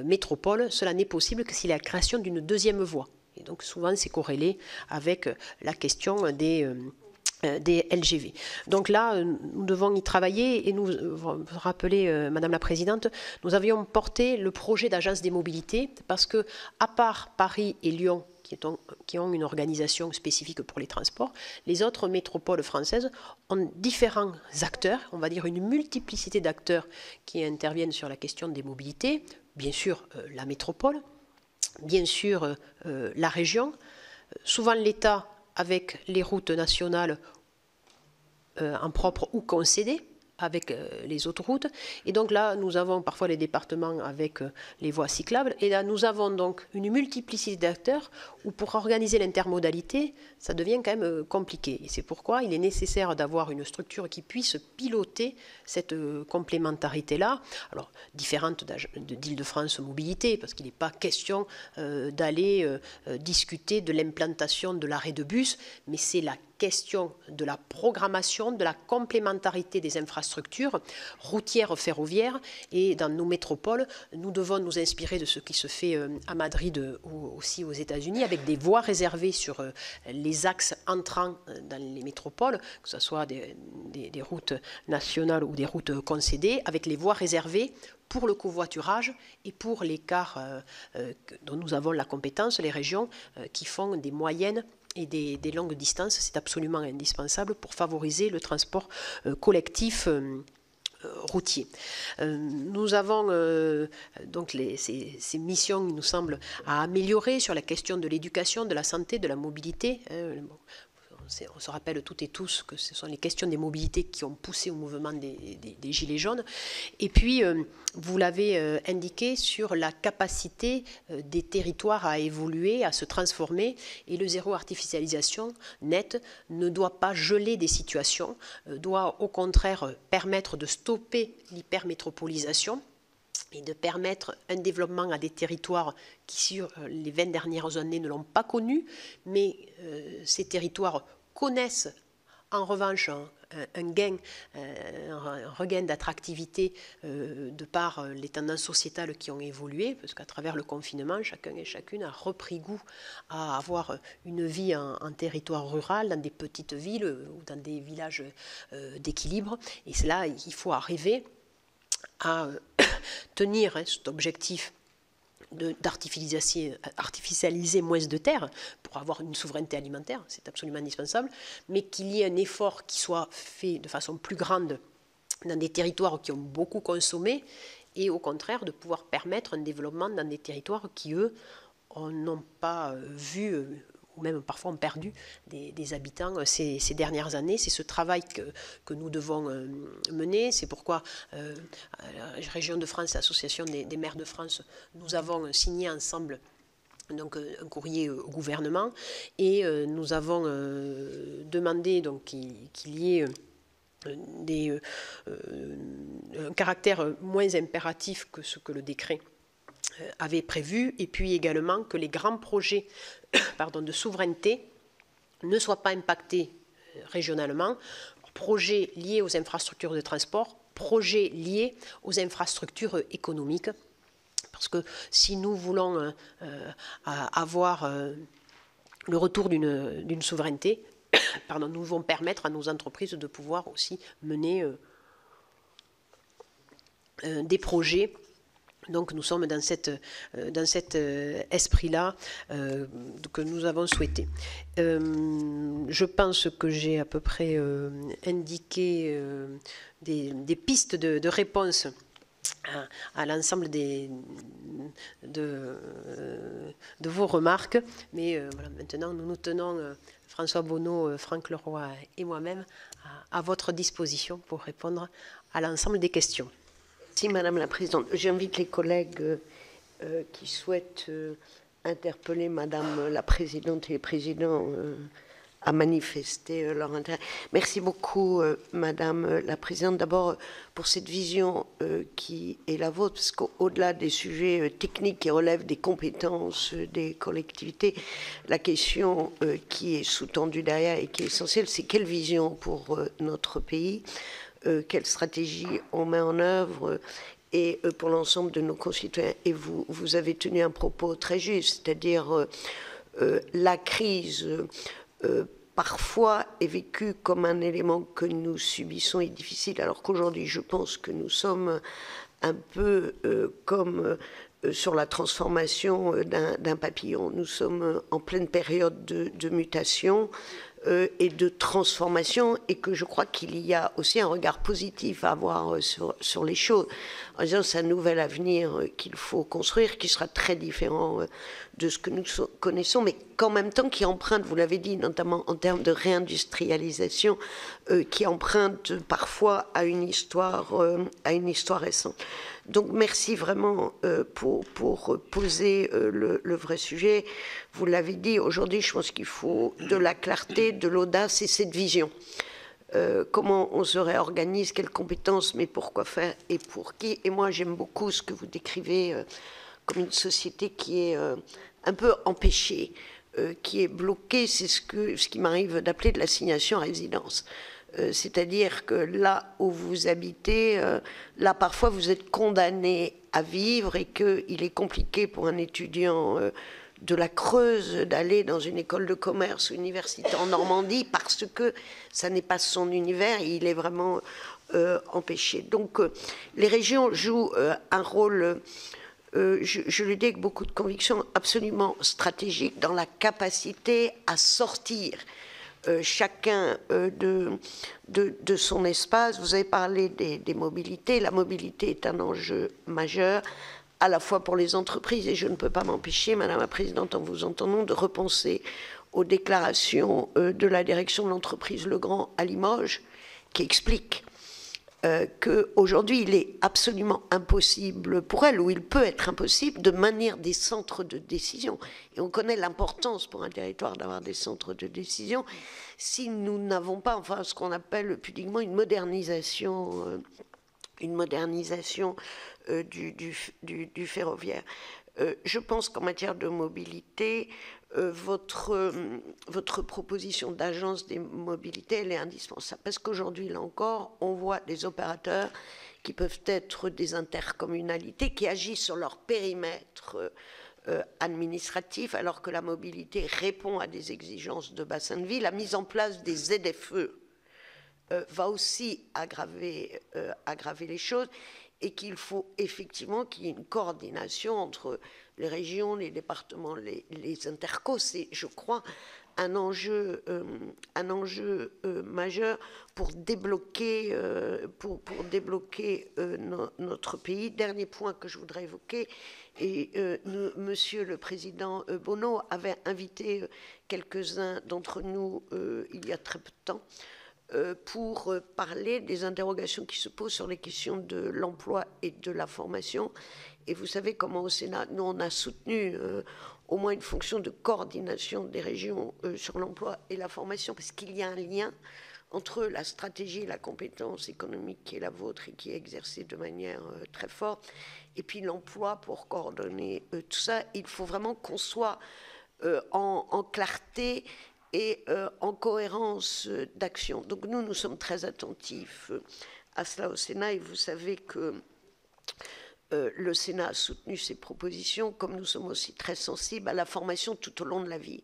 Speaker 2: métropoles, cela n'est possible que s'il y a la création d'une deuxième voie. Et donc souvent c'est corrélé avec la question des LGV. Donc là, nous devons y travailler, et nous rappeler, Madame la Présidente, nous avions porté le projet d'agence des mobilités, parce que, à part Paris et Lyon, qui ont une organisation spécifique pour les transports, les autres métropoles françaises ont différents acteurs, on va dire une multiplicité d'acteurs qui interviennent sur la question des mobilités, bien sûr la métropole, bien sûr la région, souvent l'État avec les routes nationales en propre ou concédées avec les autoroutes. Et donc là, nous avons parfois les départements avec les voies cyclables. Et là, nous avons donc une multiplicité d'acteurs où pour organiser l'intermodalité, ça devient quand même compliqué. Et c'est pourquoi il est nécessaire d'avoir une structure qui puisse piloter cette complémentarité-là. Alors, différente d'Île-de-France Mobilité, parce qu'il n'est pas question d'aller discuter de l'implantation de l'arrêt de bus, mais c'est la question de la programmation, de la complémentarité des infrastructures routières, ferroviaires, et dans nos métropoles, nous devons nous inspirer de ce qui se fait à Madrid ou aussi aux États-Unis, avec des voies réservées sur les axes entrants dans les métropoles, que ce soit des routes nationales ou des routes concédées, avec les voies réservées pour le covoiturage et pour les cars dont nous avons la compétence, les régions qui font des moyennes et des longues distances. C'est absolument indispensable pour favoriser le transport collectif routier. Nous avons donc ces missions, il nous semble, à améliorer sur la question de l'éducation, de la santé, de la mobilité. On se rappelle toutes et tous que ce sont les questions des mobilités qui ont poussé au mouvement des Gilets jaunes. Et puis, vous l'avez indiqué, sur la capacité des territoires à évoluer, à se transformer. Et le zéro artificialisation net ne doit pas geler des situations, doit au contraire permettre de stopper l'hypermétropolisation et de permettre un développement à des territoires qui, sur les 20 dernières années, ne l'ont pas connu, mais ces territoires connaissent en revanche un gain, un regain d'attractivité de par les tendances sociétales qui ont évolué, parce qu'à travers le confinement, chacun et chacune a repris goût à avoir une vie en territoire rural, dans des petites villes ou dans des villages d'équilibre. Et c'est là, il faut arriver à tenir cet objectif d'artificialiser moins de terres pour avoir une souveraineté alimentaire, c'est absolument indispensable, mais qu'il y ait un effort qui soit fait de façon plus grande dans des territoires qui ont beaucoup consommé et au contraire de pouvoir permettre un développement dans des territoires qui, eux, n'ont pas vu ou même parfois ont perdu des habitants ces dernières années. C'est ce travail que nous devons mener. C'est pourquoi la Région de France, l'Association des maires de France, nous avons signé ensemble donc, un courrier au gouvernement et nous avons demandé donc, qu'il y ait un caractère moins impératif que ce que le décret avait prévu, et puis également que les grands projets de souveraineté ne soient pas impactés régionalement, projets liés aux infrastructures de transport, projets liés aux infrastructures économiques, parce que si nous voulons avoir le retour d'une souveraineté, nous devons permettre à nos entreprises de pouvoir aussi mener des projets. Donc nous sommes dans cet esprit-là que nous avons souhaité. Je pense que j'ai à peu près indiqué des pistes de réponse à l'ensemble de vos remarques. Mais voilà, maintenant, nous nous tenons, François Bonneau, Franck Leroy et moi-même, à votre disposition pour répondre à l'ensemble des questions.
Speaker 1: Merci Madame la Présidente. J'invite les collègues qui souhaitent interpeller Madame la Présidente et les présidents à manifester leur intérêt. Merci beaucoup Madame la Présidente, d'abord pour cette vision qui est la vôtre, parce qu'au-delà des sujets techniques qui relèvent des compétences des collectivités, la question qui est sous-tendue derrière et qui est essentielle, c'est quelle vision pour notre pays, quelle stratégie on met en œuvre et pour l'ensemble de nos concitoyens. Et vous avez tenu un propos très juste, c'est-à-dire la crise parfois est vécue comme un élément que nous subissons et difficile, alors qu'aujourd'hui je pense que nous sommes un peu comme sur la transformation d'un papillon. Nous sommes en pleine période de mutation et de transformation, et que je crois qu'il y a aussi un regard positif à avoir sur les choses, en disant c'est un nouvel avenir qu'il faut construire, qui sera très différent de ce que nous connaissons, mais qu'en même temps qui emprunte, vous l'avez dit, notamment en termes de réindustrialisation, qui emprunte parfois à une histoire récente. Donc merci vraiment pour poser le vrai sujet. Vous l'avez dit, aujourd'hui je pense qu'il faut de la clarté, de l'audace et cette vision. Comment on se réorganise, quelles compétences, mais pourquoi faire et pour qui. Et moi j'aime beaucoup ce que vous décrivez comme une société qui est un peu empêchée, qui est bloquée. C'est ce qui m'arrive d'appeler de l'assignation à résidence. C'est-à-dire que là où vous habitez, là parfois vous êtes condamné à vivre et qu'il est compliqué pour un étudiant de la Creuse d'aller dans une école de commerce ou université en Normandie parce que ça n'est pas son univers et il est vraiment empêché. Donc les régions jouent un rôle, je le dis avec beaucoup de conviction, absolument stratégique dans la capacité à sortir chacun de son espace. Vous avez parlé des mobilités. La mobilité est un enjeu majeur, à la fois pour les entreprises, et je ne peux pas m'empêcher, Madame la Présidente, en vous entendant, de repenser aux déclarations de la direction de l'entreprise Legrand à Limoges, qui explique qu'aujourd'hui, il est absolument impossible pour elle, ou il peut être impossible, de maintenir des centres de décision. Et on connaît l'importance pour un territoire d'avoir des centres de décision si nous n'avons pas, enfin, ce qu'on appelle pudiquement une modernisation du ferroviaire. Je pense qu'en matière de mobilité, votre proposition d'agence des mobilités, elle est indispensable. Parce qu'aujourd'hui, là encore, on voit des opérateurs qui peuvent être des intercommunalités qui agissent sur leur périmètre administratif, alors que la mobilité répond à des exigences de bassin de vie. La mise en place des ZFE va aussi aggraver les choses, et qu'il faut effectivement qu'il y ait une coordination entre les régions, les départements, les intercos. C'est, je crois, un enjeu majeur pour débloquer, notre pays. Dernier point que je voudrais évoquer, et Monsieur le Président Bonneau avait invité quelques-uns d'entre nous il y a très peu de temps pour parler des interrogations qui se posent sur les questions de l'emploi et de la formation. Et vous savez comment au Sénat, nous, on a soutenu au moins une fonction de coordination des régions sur l'emploi et la formation, parce qu'il y a un lien entre la stratégie et la compétence économique qui est la vôtre et qui est exercée de manière très forte, et puis l'emploi pour coordonner tout ça. Il faut vraiment qu'on soit en clarté et en cohérence d'action. Donc nous sommes très attentifs à cela au Sénat, et vous savez que le Sénat a soutenu ces propositions, comme nous sommes aussi très sensibles à la formation tout au long de la vie.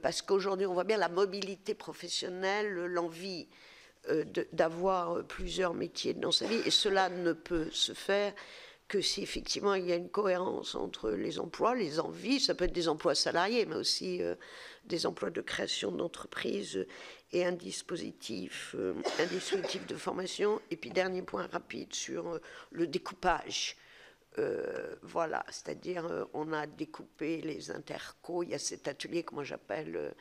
Speaker 1: Parce qu'aujourd'hui, on voit bien la mobilité professionnelle, l'envie d'avoir plusieurs métiers dans sa vie, et cela ne peut se faire que si effectivement il y a une cohérence entre les emplois, les envies, ça peut être des emplois salariés, mais aussi des emplois de création d'entreprise et un dispositif de formation. Et puis dernier point rapide sur le découpage. Voilà, c'est-à-dire on a découpé les intercos, il y a cet atelier que moi j'appelle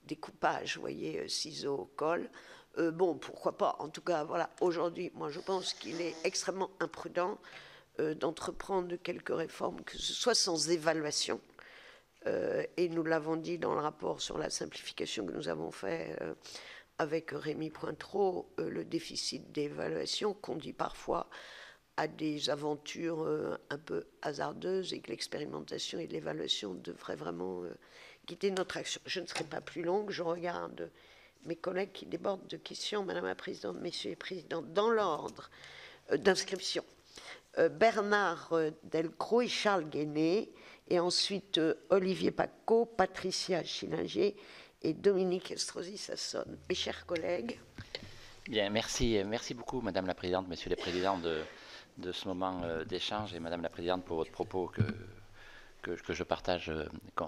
Speaker 1: découpage, vous voyez, ciseaux, colle. Bon, pourquoi pas, en tout cas, voilà, aujourd'hui, moi je pense qu'il est extrêmement imprudent d'entreprendre quelques réformes, que ce soit sans évaluation. Et nous l'avons dit dans le rapport sur la simplification que nous avons fait avec Rémy Pointreau, le déficit d'évaluation conduit parfois à des aventures un peu hasardeuses, et que l'expérimentation et l'évaluation devraient vraiment guider notre action. Je ne serai pas plus longue, je regarde mes collègues qui débordent de questions. Madame la Présidente, Messieurs les Présidents, dans l'ordre d'inscription, Bernard Delcros et Charles Guéné, et ensuite Olivier Paccaud, Patricia Schillinger et Dominique Estrosi Sassone. Mes chers collègues.
Speaker 3: Bien, merci beaucoup, Madame la Présidente, Messieurs les Présidents, de ce moment d'échange, et Madame la Présidente pour votre propos que je partage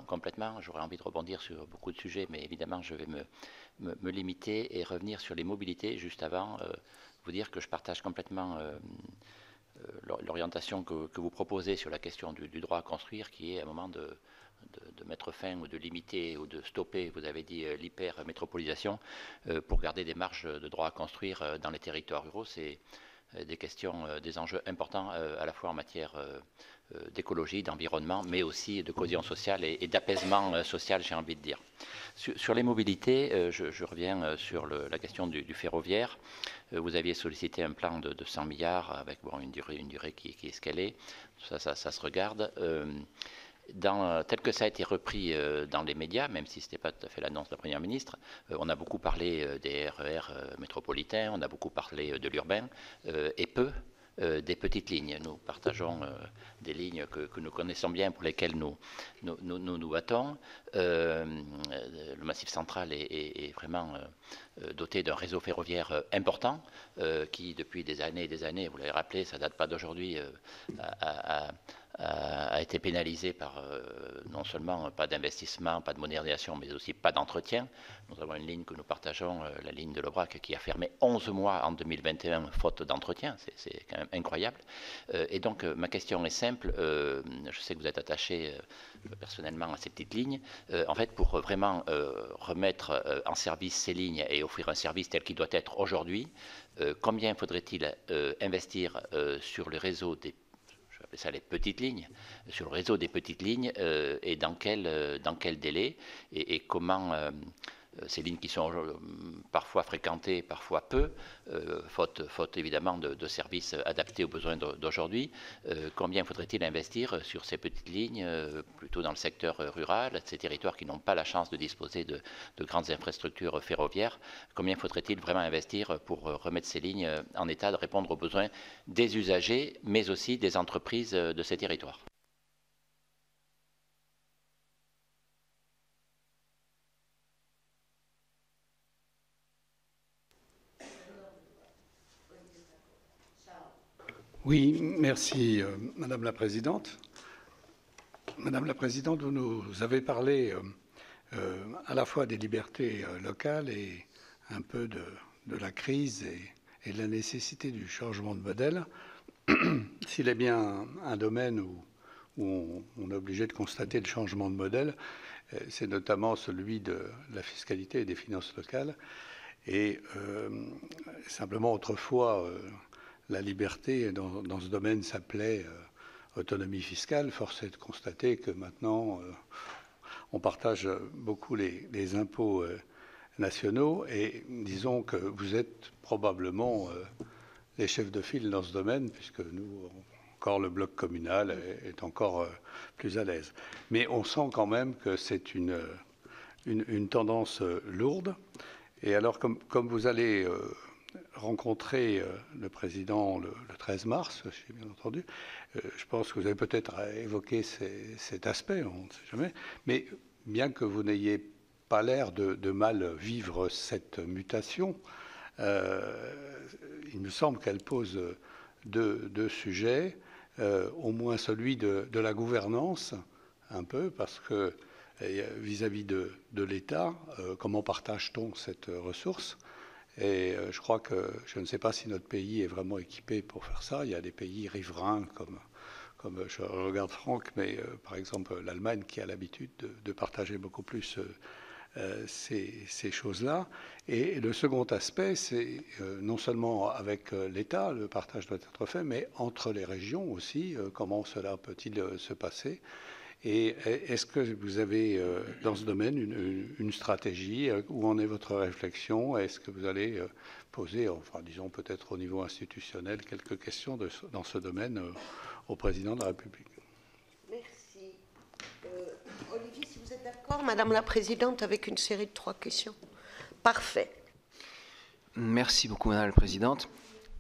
Speaker 3: complètement. J'aurais envie de rebondir sur beaucoup de sujets, mais évidemment je vais me limiter et revenir sur les mobilités. Juste avant, vous dire que je partage complètement l'orientation que vous proposez sur la question du droit à construire, qui est à un moment de mettre fin ou de limiter ou de stopper, vous avez dit, l'hyper-métropolisation pour garder des marges de droit à construire dans les territoires ruraux. C'est des questions, des enjeux importants à la fois en matière d'écologie, d'environnement, mais aussi de cohésion sociale et d'apaisement social, j'ai envie de dire. Sur les mobilités, je reviens sur la question du ferroviaire. Vous aviez sollicité un plan de 100 milliards avec une durée qui est ce qu'elle est. Ça se regarde. Tel que ça a été repris dans les médias, même si ce n'était pas tout à fait l'annonce de la Première ministre, on a beaucoup parlé des RER métropolitains, on a beaucoup parlé de l'urbain, et peu des petites lignes. Nous partageons des lignes que nous connaissons bien, pour lesquelles nous battons. Le Massif central est vraiment doté d'un réseau ferroviaire important, qui depuis des années et des années, vous l'avez rappelé, ça ne date pas d'aujourd'hui, a été pénalisé par non seulement pas d'investissement, pas de modernisation, mais aussi pas d'entretien. Nous avons une ligne que nous partageons, la ligne de l'Aubrac, qui a fermé 11 mois en 2021, faute d'entretien. C'est quand même incroyable. Et donc, ma question est simple. Je sais que vous êtes attaché personnellement à ces petites lignes. En fait, pour vraiment remettre en service ces lignes et offrir un service tel qu'il doit être aujourd'hui, combien faudrait-il investir sur le réseau des ça les petites lignes, sur le réseau des petites lignes, et dans quel délai, et comment ces lignes qui sont parfois fréquentées, parfois peu, faute évidemment de services adaptés aux besoins d'aujourd'hui. Combien faudrait-il investir sur ces petites lignes, plutôt dans le secteur rural, ces territoires qui n'ont pas la chance de disposer de grandes infrastructures ferroviaires? Combien faudrait-il vraiment investir pour remettre ces lignes en état de répondre aux besoins des usagers, mais aussi des entreprises de ces territoires?
Speaker 4: Oui, merci Madame la Présidente. Madame la Présidente, vous nous avez parlé à la fois des libertés locales et un peu de la crise et de la nécessité du changement de modèle. S'il est bien un domaine où on est obligé de constater le changement de modèle, c'est notamment celui de la fiscalité et des finances locales. Et simplement autrefois, la liberté dans ce domaine s'appelait autonomie fiscale. Force est de constater que maintenant, on partage beaucoup les impôts nationaux et disons que vous êtes probablement les chefs de file dans ce domaine, puisque nous, encore le bloc communal est encore plus à l'aise. Mais on sent quand même que c'est une tendance lourde. Et alors, comme vous allez rencontrer le président le 13 mars, si j'ai bien entendu, je pense que vous avez peut-être évoqué cet aspect, on ne sait jamais, mais bien que vous n'ayez pas l'air de mal vivre cette mutation, il me semble qu'elle pose deux sujets, au moins celui de la gouvernance, un peu, parce que vis-à-vis de l'État, comment partage-t-on cette ressource? Et je crois que, je ne sais pas si notre pays est vraiment équipé pour faire ça. Il y a des pays riverains, comme je regarde Franck, mais par exemple l'Allemagne qui a l'habitude de partager beaucoup plus ces choses-là. Et le second aspect, c'est non seulement avec l'État, le partage doit être fait, mais entre les régions aussi, comment cela peut-il se passer? Et est-ce que vous avez dans ce domaine une stratégie? Où en est votre réflexion? Est-ce que vous allez poser, enfin disons peut-être au niveau institutionnel, quelques questions dans ce domaine au président de la République?
Speaker 1: Merci. Olivier, si vous êtes d'accord, Madame la Présidente, avec une série de 3 questions. Parfait.
Speaker 5: Merci beaucoup, Madame la Présidente.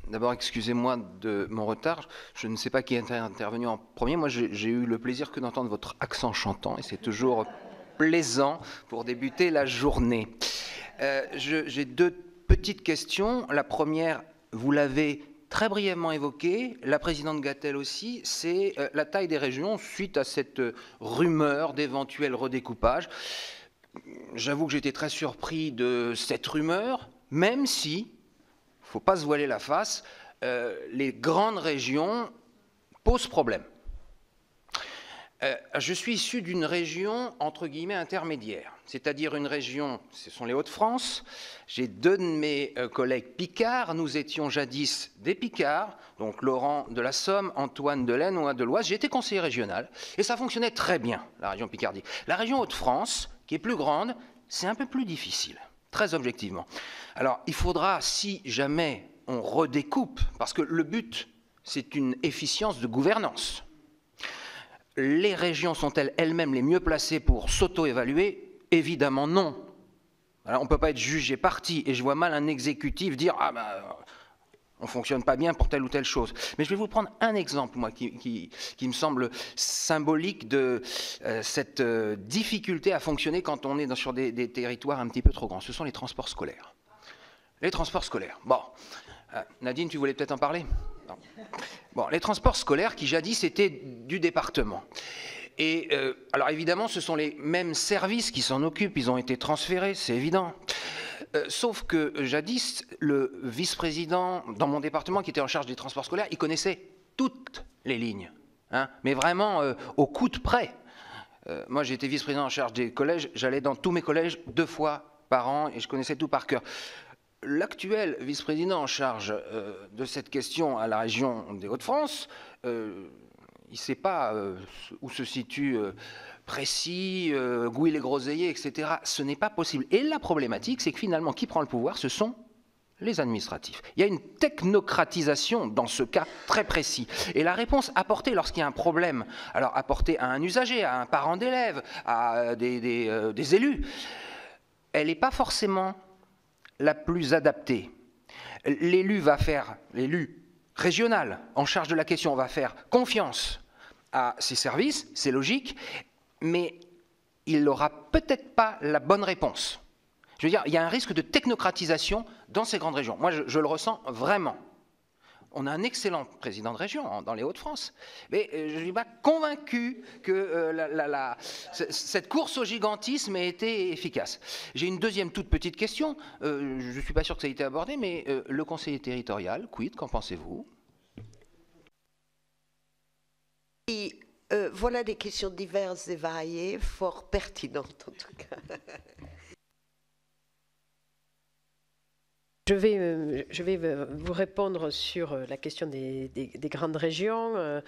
Speaker 5: D'abord, excusez-moi de mon retard. Je ne sais pas qui est intervenu en premier. Moi, j'ai eu le plaisir que d'entendre votre accent chantant, et c'est toujours plaisant pour débuter la journée. J'ai 2 petites questions. La première, vous l'avez très brièvement évoqué, la présidente Gatel aussi, c'est la taille des régions suite à cette rumeur d'éventuel redécoupage. J'avoue que j'étais très surpris de cette rumeur, même si, il ne faut pas se voiler la face, les grandes régions posent problème. Je suis issu d'une région, entre guillemets, intermédiaire, c'est-à-dire une région, ce sont les Hauts-de-France. J'ai 2 de mes collègues picards, nous étions jadis des picards, donc Laurent de la Somme, Antoine de l'Aisne ou de l'Oise. J'ai été conseiller régional, et ça fonctionnait très bien, la région Picardie. La région Hauts-de-France, qui est plus grande, c'est un peu plus difficile, très objectivement. Alors, il faudra, si jamais on redécoupe, parce que le but, c'est une efficience de gouvernance. Les régions sont-elles elles-mêmes les mieux placées pour s'auto-évaluer? Évidemment non. Alors, on ne peut pas être jugé parti, et je vois mal un exécutif dire « Ah ben, on ne fonctionne pas bien pour telle ou telle chose ». Mais je vais vous prendre un exemple, moi, qui me semble symbolique de cette difficulté à fonctionner quand on est sur des territoires un petit peu trop grands. Ce sont les transports scolaires. Les transports scolaires. Bon, Nadine, tu voulais peut-être en parler? Non. Bon, les transports scolaires qui jadis étaient du département. Et alors évidemment, ce sont les mêmes services qui s'en occupent, ils ont été transférés, c'est évident. Sauf que jadis, le vice-président dans mon département qui était en charge des transports scolaires, il connaissait toutes les lignes, hein, mais vraiment au coude près. Moi, j'étais vice-président en charge des collèges, j'allais dans tous mes collèges 2 fois par an et je connaissais tout par cœur. L'actuel vice-président en charge de cette question à la région des Hauts-de-France, il il ne sait pas où se situe Précy, Gouy-les-Groseilliers, etc. Ce n'est pas possible. Et la problématique, c'est que finalement, qui prend le pouvoir, ce sont les administratifs. Il y a une technocratisation dans ce cas très précis. Et la réponse apportée lorsqu'il y a un problème, alors apportée à un usager, à un parent d'élève, à des élus, elle n'est pas forcément la plus adaptée. L'élu régional en charge de la question va faire confiance à ses services, c'est logique, mais il n'aura peut-être pas la bonne réponse. Je veux dire, il y a un risque de technocratisation dans ces grandes régions. Moi, je le ressens vraiment. On a un excellent président de région dans les Hauts-de-France, mais je ne suis pas convaincu que cette course au gigantisme ait été efficace. J'ai une deuxième toute petite question. Je ne suis pas sûr que ça ait été abordé, mais le conseiller territorial, quid, qu'en pensez-vous?
Speaker 1: Voilà des questions diverses et variées, fort pertinentes en tout cas.
Speaker 2: Je vais vous répondre sur la question des grandes régions.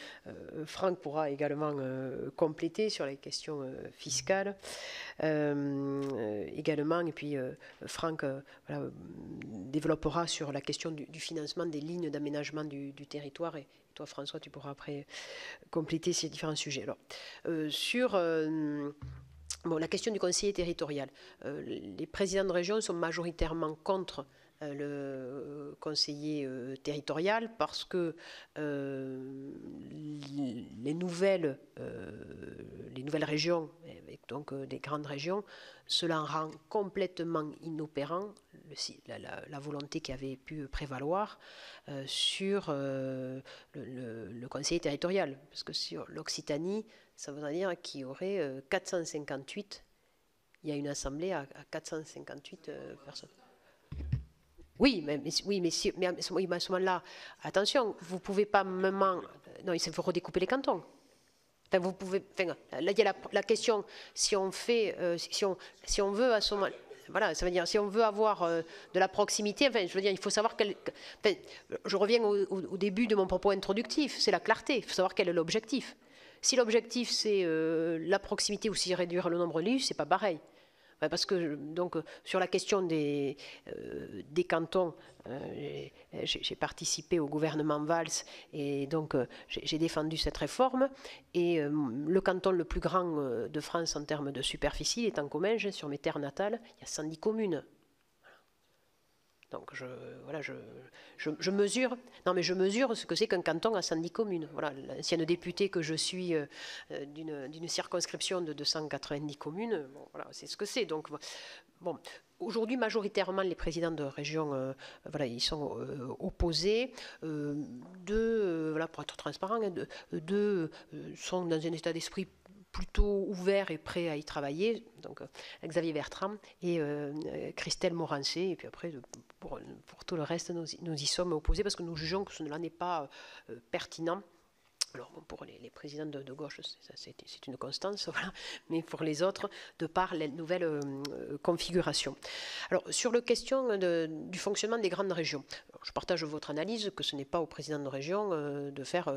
Speaker 2: Franck pourra également compléter sur les questions fiscales également. Et puis Franck voilà, développera sur la question du financement des lignes d'aménagement du territoire. Et toi, François, tu pourras après compléter ces différents sujets. Alors, sur la question du conseiller territorial, les présidents de région sont majoritairement contre le conseiller territorial parce que les nouvelles régions, avec donc des grandes régions, cela rend complètement inopérant la volonté qui avait pu prévaloir sur le conseiller territorial. Parce que sur l'Occitanie, ça voudrait dire qu'il y aurait 458, il y a une assemblée à 458 personnes. Oui, mais à ce moment-là, attention, vous ne pouvez pas non, il faut redécouper les cantons. Enfin, vous pouvez, là, il y a la question, si on fait, si on veut à ce moment, voilà, ça veut dire si on veut avoir de la proximité, enfin, je veux dire, il faut savoir je reviens au début de mon propos introductif, c'est la clarté, il faut savoir quel est l'objectif. Si l'objectif c'est la proximité ou si réduire le nombre d'élus, c'est pas pareil. Parce que donc sur la question des cantons, j'ai participé au gouvernement Valls et donc j'ai défendu cette réforme. Et le canton le plus grand de France en termes de superficie est en Comminges, sur mes terres natales, il y a 110 communes. Donc je mesure ce que c'est qu'un canton à 110 communes. Voilà, l'ancienne députée que je suis d'une circonscription de 290 communes, bon, voilà, c'est ce que c'est. Donc bon, aujourd'hui majoritairement les présidents de région, voilà, ils sont opposés. Voilà, pour être transparent, sont dans un état d'esprit plutôt ouvert et prêt à y travailler, donc Xavier Bertrand et Christelle Morancé, et puis après pour tout le reste nous y sommes opposés parce que nous jugeons que cela n'est pas pertinent. Alors bon, pour les présidents de gauche c'est une constance, voilà, mais pour les autres de par les nouvelles configurations. Alors sur la question du fonctionnement des grandes régions, je partage votre analyse que ce n'est pas au président de région de faire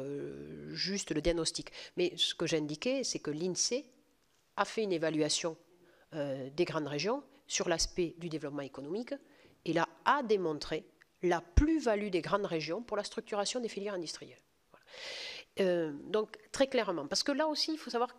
Speaker 2: juste le diagnostic, mais ce que j'ai indiqué c'est que l'INSEE a fait une évaluation des grandes régions sur l'aspect du développement économique et là a démontré la plus-value des grandes régions pour la structuration des filières industrielles. Voilà. Donc très clairement, parce que là aussi il faut savoir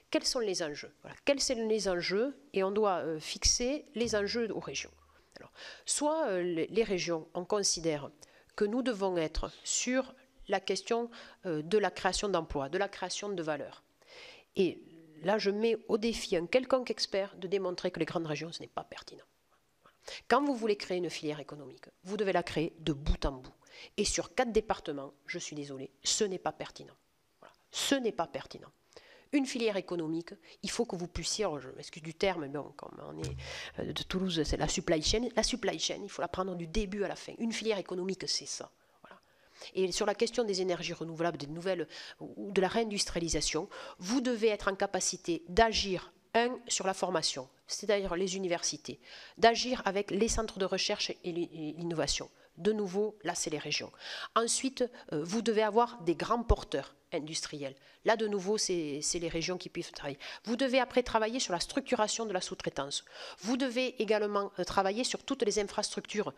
Speaker 2: quels sont les enjeux. Voilà. Quels sont les enjeux et on doit fixer les enjeux aux régions. Alors, soit les régions, on considère que nous devons être sur la question de la création d'emplois, de la création de valeur. Et là je mets au défi un quelconque expert de démontrer que les grandes régions ce n'est pas pertinent. Quand vous voulez créer une filière économique, vous devez la créer de bout en bout. Et sur 4 départements, je suis désolé, ce n'est pas pertinent. Voilà. Ce n'est pas pertinent. Une filière économique, il faut que vous puissiez, alors je m'excuse du terme, mais bon, comme on est de Toulouse, c'est la supply chain. La supply chain, il faut la prendre du début à la fin. Une filière économique, c'est ça. Voilà. Et sur la question des énergies renouvelables, des nouvelles ou de la réindustrialisation, vous devez être en capacité d'agir sur la formation, c'est-à-dire les universités, d'agir avec les centres de recherche et l'innovation. De nouveau, là, c'est les régions. Ensuite, vous devez avoir des grands porteurs industrielle. Là, de nouveau, c'est les régions qui peuvent travailler. Vous devez après travailler sur la structuration de la sous-traitance. Vous devez également travailler sur toutes les infrastructures,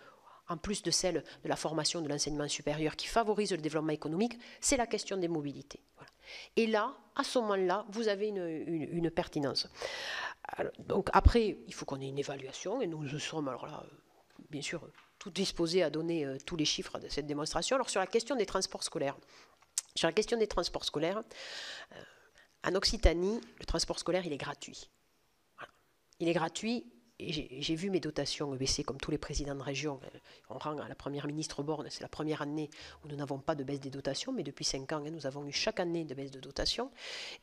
Speaker 2: en plus de celles de la formation, de l'enseignement supérieur, qui favorisent le développement économique. C'est la question des mobilités. Voilà. Et là, à ce moment-là, vous avez une pertinence. Alors, donc après, il faut qu'on ait une évaluation, et nous sommes alors là, bien sûr, tout disposés à donner tous les chiffres de cette démonstration. Alors sur la question des transports scolaires, en Occitanie, le transport scolaire, il est gratuit. Voilà. Il est gratuit. Et j'ai vu mes dotations baisser comme tous les présidents de région. On rend à la première ministre Borne, c'est la première année où nous n'avons pas de baisse des dotations, mais depuis 5 ans, nous avons eu chaque année de baisse de dotations.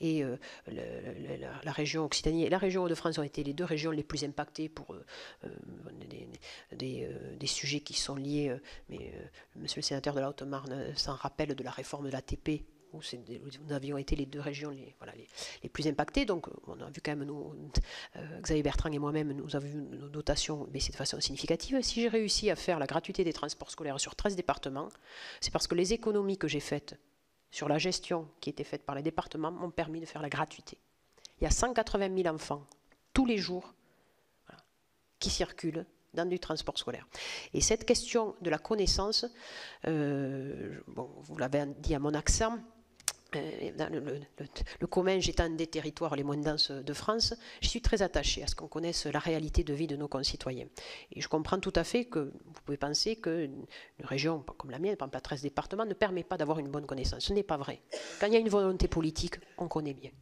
Speaker 2: Et la région Occitanie et la région Hauts-de-France ont été les 2 régions les plus impactées pour des sujets qui sont liés, mais monsieur le sénateur de la Haute-Marne s'en rappelle de la réforme de l'ATP, où nous avions été les 2 régions les plus impactées. Donc on a vu quand même, Xavier Bertrand et moi-même, nous avons vu nos dotations baisser de façon significative. Si j'ai réussi à faire la gratuité des transports scolaires sur 13 départements, c'est parce que les économies que j'ai faites sur la gestion qui était faite par les départements m'ont permis de faire la gratuité. Il y a 180 000 enfants tous les jours qui circulent dans du transport scolaire. Et cette question de la connaissance, vous l'avez dit à mon accent, dans le Comminges étant un des territoires les moins denses de France, je suis très attachée à ce qu'on connaisse la réalité de vie de nos concitoyens. Et je comprends tout à fait que vous pouvez penser qu'une région comme la mienne, par exemple à 13 départements, ne permet pas d'avoir une bonne connaissance. Ce n'est pas vrai. Quand il y a une volonté politique, on connaît bien.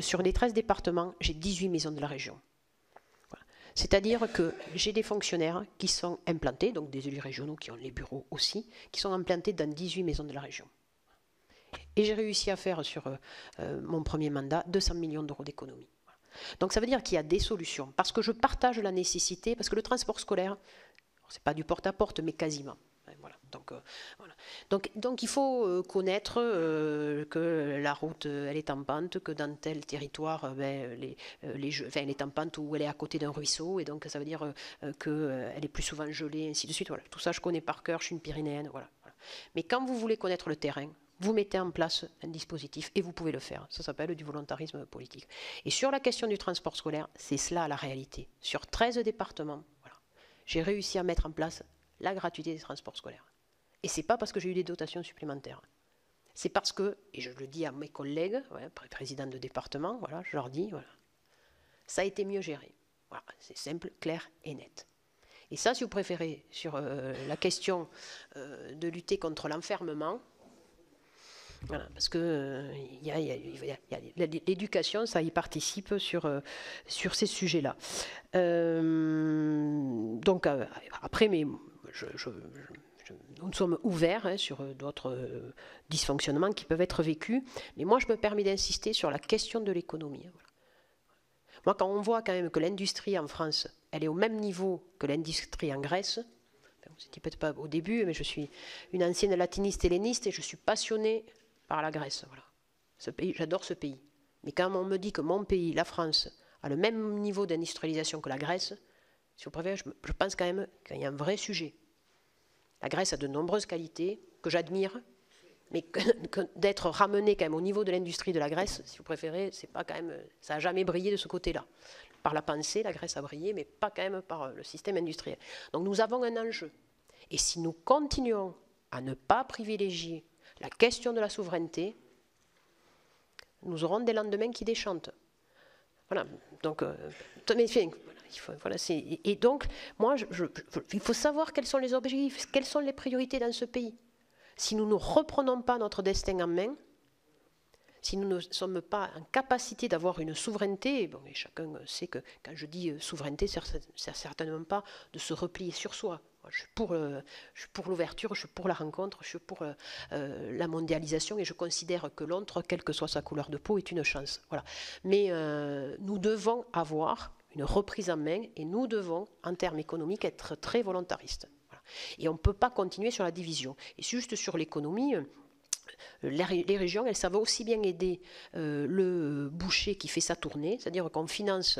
Speaker 2: Sur les 13 départements, j'ai 18 maisons de la région. Voilà. C'est-à-dire que j'ai des fonctionnaires qui sont implantés, donc des élus régionaux qui ont les bureaux aussi, qui sont implantés dans 18 maisons de la région. Et j'ai réussi à faire sur mon premier mandat 200 millions d'euros d'économie. Donc ça veut dire qu'il y a des solutions, parce que je partage la nécessité, parce que le transport scolaire, c'est pas du porte-à-porte, mais quasiment. Voilà. Donc il faut connaître que la route elle est en pente, que dans tel territoire elle est en pente ou elle est à côté d'un ruisseau, et donc ça veut dire qu'elle est plus souvent gelée, ainsi de suite. Voilà. Tout ça je connais par cœur, je suis une Pyrénéenne. Voilà. Mais quand vous voulez connaître le terrain, vous mettez en place un dispositif et vous pouvez le faire. Ça s'appelle du volontarisme politique. Et sur la question du transport scolaire, c'est cela la réalité. Sur 13 départements, voilà, j'ai réussi à mettre en place la gratuité des transports scolaires. Et ce n'est pas parce que j'ai eu des dotations supplémentaires. C'est parce que, et je le dis à mes collègues, présidents de département, voilà, je leur dis, voilà, ça a été mieux géré. Voilà, c'est simple, clair et net. Et ça, si vous préférez, sur la question de lutter contre l'enfermement, voilà, parce que l'éducation, ça y participe sur ces sujets-là. Donc après, mais nous sommes ouverts sur d'autres dysfonctionnements qui peuvent être vécus, mais moi je me permets d'insister sur la question de l'économie. Voilà. Moi, quand on voit quand même que l'industrie en France, elle est au même niveau que l'industrie en Grèce, enfin, vous n'étiez peut-être pas au début, mais je suis une ancienne latiniste helléniste et je suis passionnée par la Grèce. Voilà. Ce pays, j'adore ce pays. Mais quand on me dit que mon pays, la France, a le même niveau d'industrialisation que la Grèce, si vous préférez, je pense quand même qu'il y a un vrai sujet. La Grèce a de nombreuses qualités que j'admire, mais d'être ramené quand même au niveau de l'industrie de la Grèce, si vous préférez, c'est pas quand même, ça n'a jamais brillé de ce côté-là. Par la pensée, la Grèce a brillé, mais pas quand même par le système industriel. Donc nous avons un enjeu. Et si nous continuons à ne pas privilégier la question de la souveraineté, nous aurons des lendemains qui déchantent. Voilà. Donc, et donc, moi, il faut savoir quels sont les objectifs, quelles sont les priorités dans ce pays. Si nous ne reprenons pas notre destin en main, si nous ne sommes pas en capacité d'avoir une souveraineté, bon, et chacun sait que quand je dis souveraineté, c'est certainement pas de se replier sur soi. Je suis pour l'ouverture, je suis pour la rencontre, je suis pour la mondialisation et je considère que l'autre, quelle que soit sa couleur de peau, est une chance. Voilà. Mais nous devons avoir une reprise en main et nous devons, en termes économiques, être très volontaristes. Voilà. Et on ne peut pas continuer sur la division. Et juste sur l'économie, les régions, elles savent aussi bien aider le boucher qui fait sa tournée, c'est-à-dire qu'on finance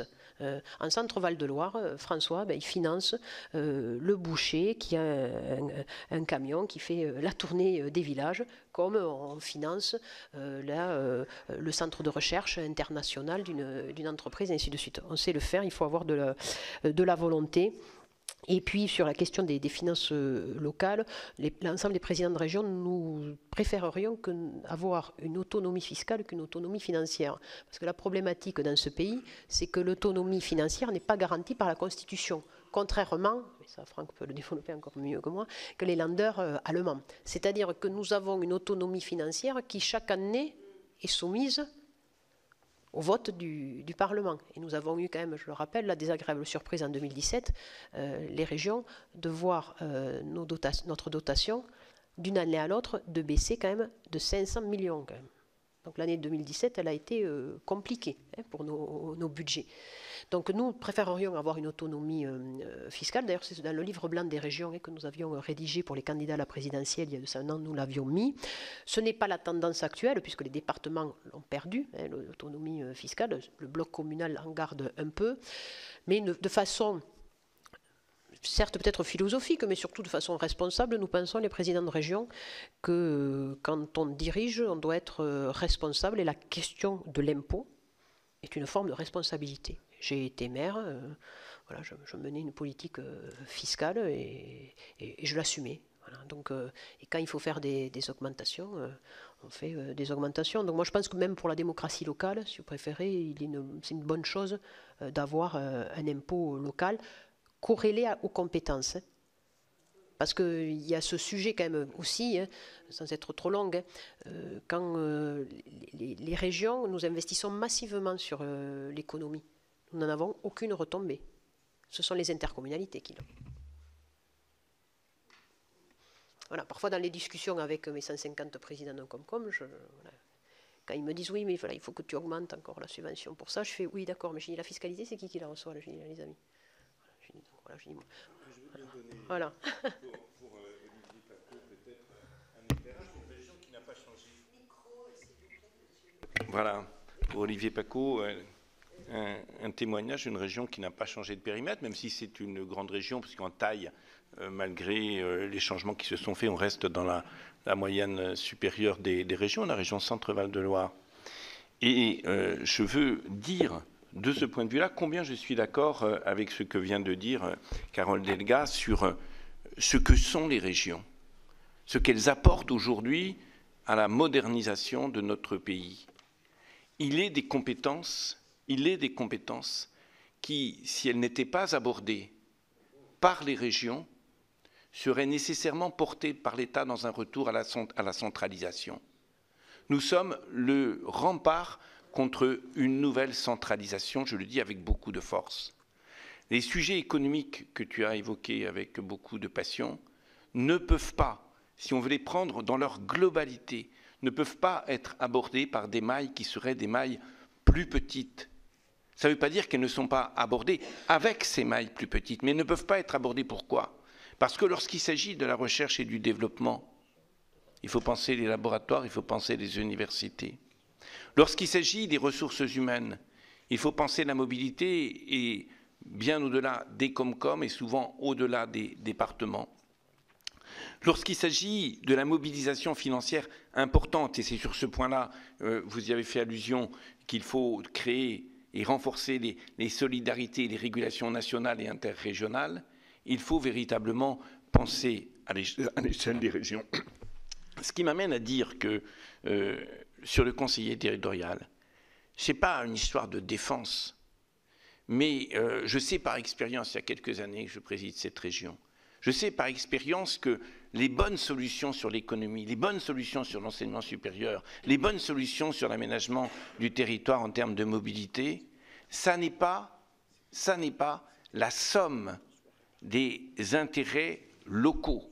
Speaker 2: en Centre-Val de Loire, François, il finance le boucher qui a un camion qui fait la tournée des villages, comme on finance le centre de recherche international d'une entreprise, et ainsi de suite. On sait le faire, il faut avoir de la volonté. Et puis, sur la question des finances locales, l'ensemble des présidents de région, nous préférerions avoir une autonomie fiscale qu'une autonomie financière. Parce que la problématique dans ce pays, c'est que l'autonomie financière n'est pas garantie par la Constitution. Contrairement, mais ça Franck peut le développer encore mieux que moi, que les Länder allemands. C'est-à-dire que nous avons une autonomie financière qui, chaque année, est soumise au vote du Parlement. Et nous avons eu quand même, je le rappelle, la désagréable surprise en 2017, les régions, de voir notre dotation, d'une année à l'autre, de baisser quand même de 500 millions. Quand même. Donc l'année 2017, elle a été compliquée pour nos budgets. Donc nous préférerions avoir une autonomie fiscale. D'ailleurs, c'est dans le livre blanc des régions que nous avions rédigé pour les candidats à la présidentielle il y a de ça un an, nous l'avions mis. Ce n'est pas la tendance actuelle, puisque les départements l'ont perdu, l'autonomie fiscale. Le bloc communal en garde un peu, mais de façon, certes peut-être philosophique, mais surtout de façon responsable, nous pensons, les présidents de région, que quand on dirige, on doit être responsable, et la question de l'impôt est une forme de responsabilité. J'ai été maire, voilà, je menais une politique fiscale et je l'assumais. Voilà, donc, et quand il faut faire des augmentations, on fait des augmentations. Donc moi je pense que même pour la démocratie locale, si vous préférez, c'est une bonne chose d'avoir un impôt local corrélé aux compétences. Parce qu'il y a ce sujet quand même aussi, sans être trop longue, quand les régions, nous investissons massivement sur l'économie. Nous n'en avons aucune retombée. Ce sont les intercommunalités qui l'ont. Voilà, parfois dans les discussions avec mes 150 présidents de Comcom, voilà, quand ils me disent oui, mais voilà, il faut que tu augmentes encore la subvention pour ça, je fais oui, d'accord, mais je dis la fiscalité, c'est qui la reçoit là? Je dis les amis. Voilà, je dis, voilà.
Speaker 6: Pour Olivier Paccaud, peut-être un éclairage d'une région qui n'a pas changé. Voilà, pour Olivier Paccaud, un témoignage d'une région qui n'a pas changé de périmètre, même si c'est une grande région, parce qu'en taille, malgré les changements qui se sont faits, on reste dans la moyenne supérieure des régions, la région Centre-Val de Loire. Et je veux dire, de ce point de vue-là, combien je suis d'accord avec ce que vient de dire Carole Delga sur ce que sont les régions, ce qu'elles apportent aujourd'hui à la modernisation de notre pays. Il est des compétences qui, si elles n'étaient pas abordées par les régions, seraient nécessairement portées par l'État dans un retour à la centralisation. Nous sommes le rempart contre une nouvelle centralisation, je le dis avec beaucoup de force. Les sujets économiques que tu as évoqués avec beaucoup de passion ne peuvent pas, si on veut les prendre dans leur globalité, ne peuvent pas être abordés par des mailles qui seraient des mailles plus petites. Ça ne veut pas dire qu'elles ne sont pas abordées avec ces mailles plus petites, mais elles ne peuvent pas être abordées. Pourquoi? Parce que lorsqu'il s'agit de la recherche et du développement, il faut penser les laboratoires, il faut penser les universités. Lorsqu'il s'agit des ressources humaines, il faut penser la mobilité et bien au-delà des Comcom et souvent au-delà des départements. Lorsqu'il s'agit de la mobilisation financière importante, et c'est sur ce point-là, vous y avez fait allusion, qu'il faut créer et renforcer les solidarités et les régulations nationales et interrégionales, il faut véritablement penser à l'échelle des régions. Ce qui m'amène à dire que sur le conseiller territorial, ce n'est pas une histoire de défense, mais je sais par expérience, il y a quelques années que je préside cette région, je sais par expérience que les bonnes solutions sur l'économie, les bonnes solutions sur l'enseignement supérieur, les bonnes solutions sur l'aménagement du territoire en termes de mobilité, ça n'est pas la somme des intérêts locaux.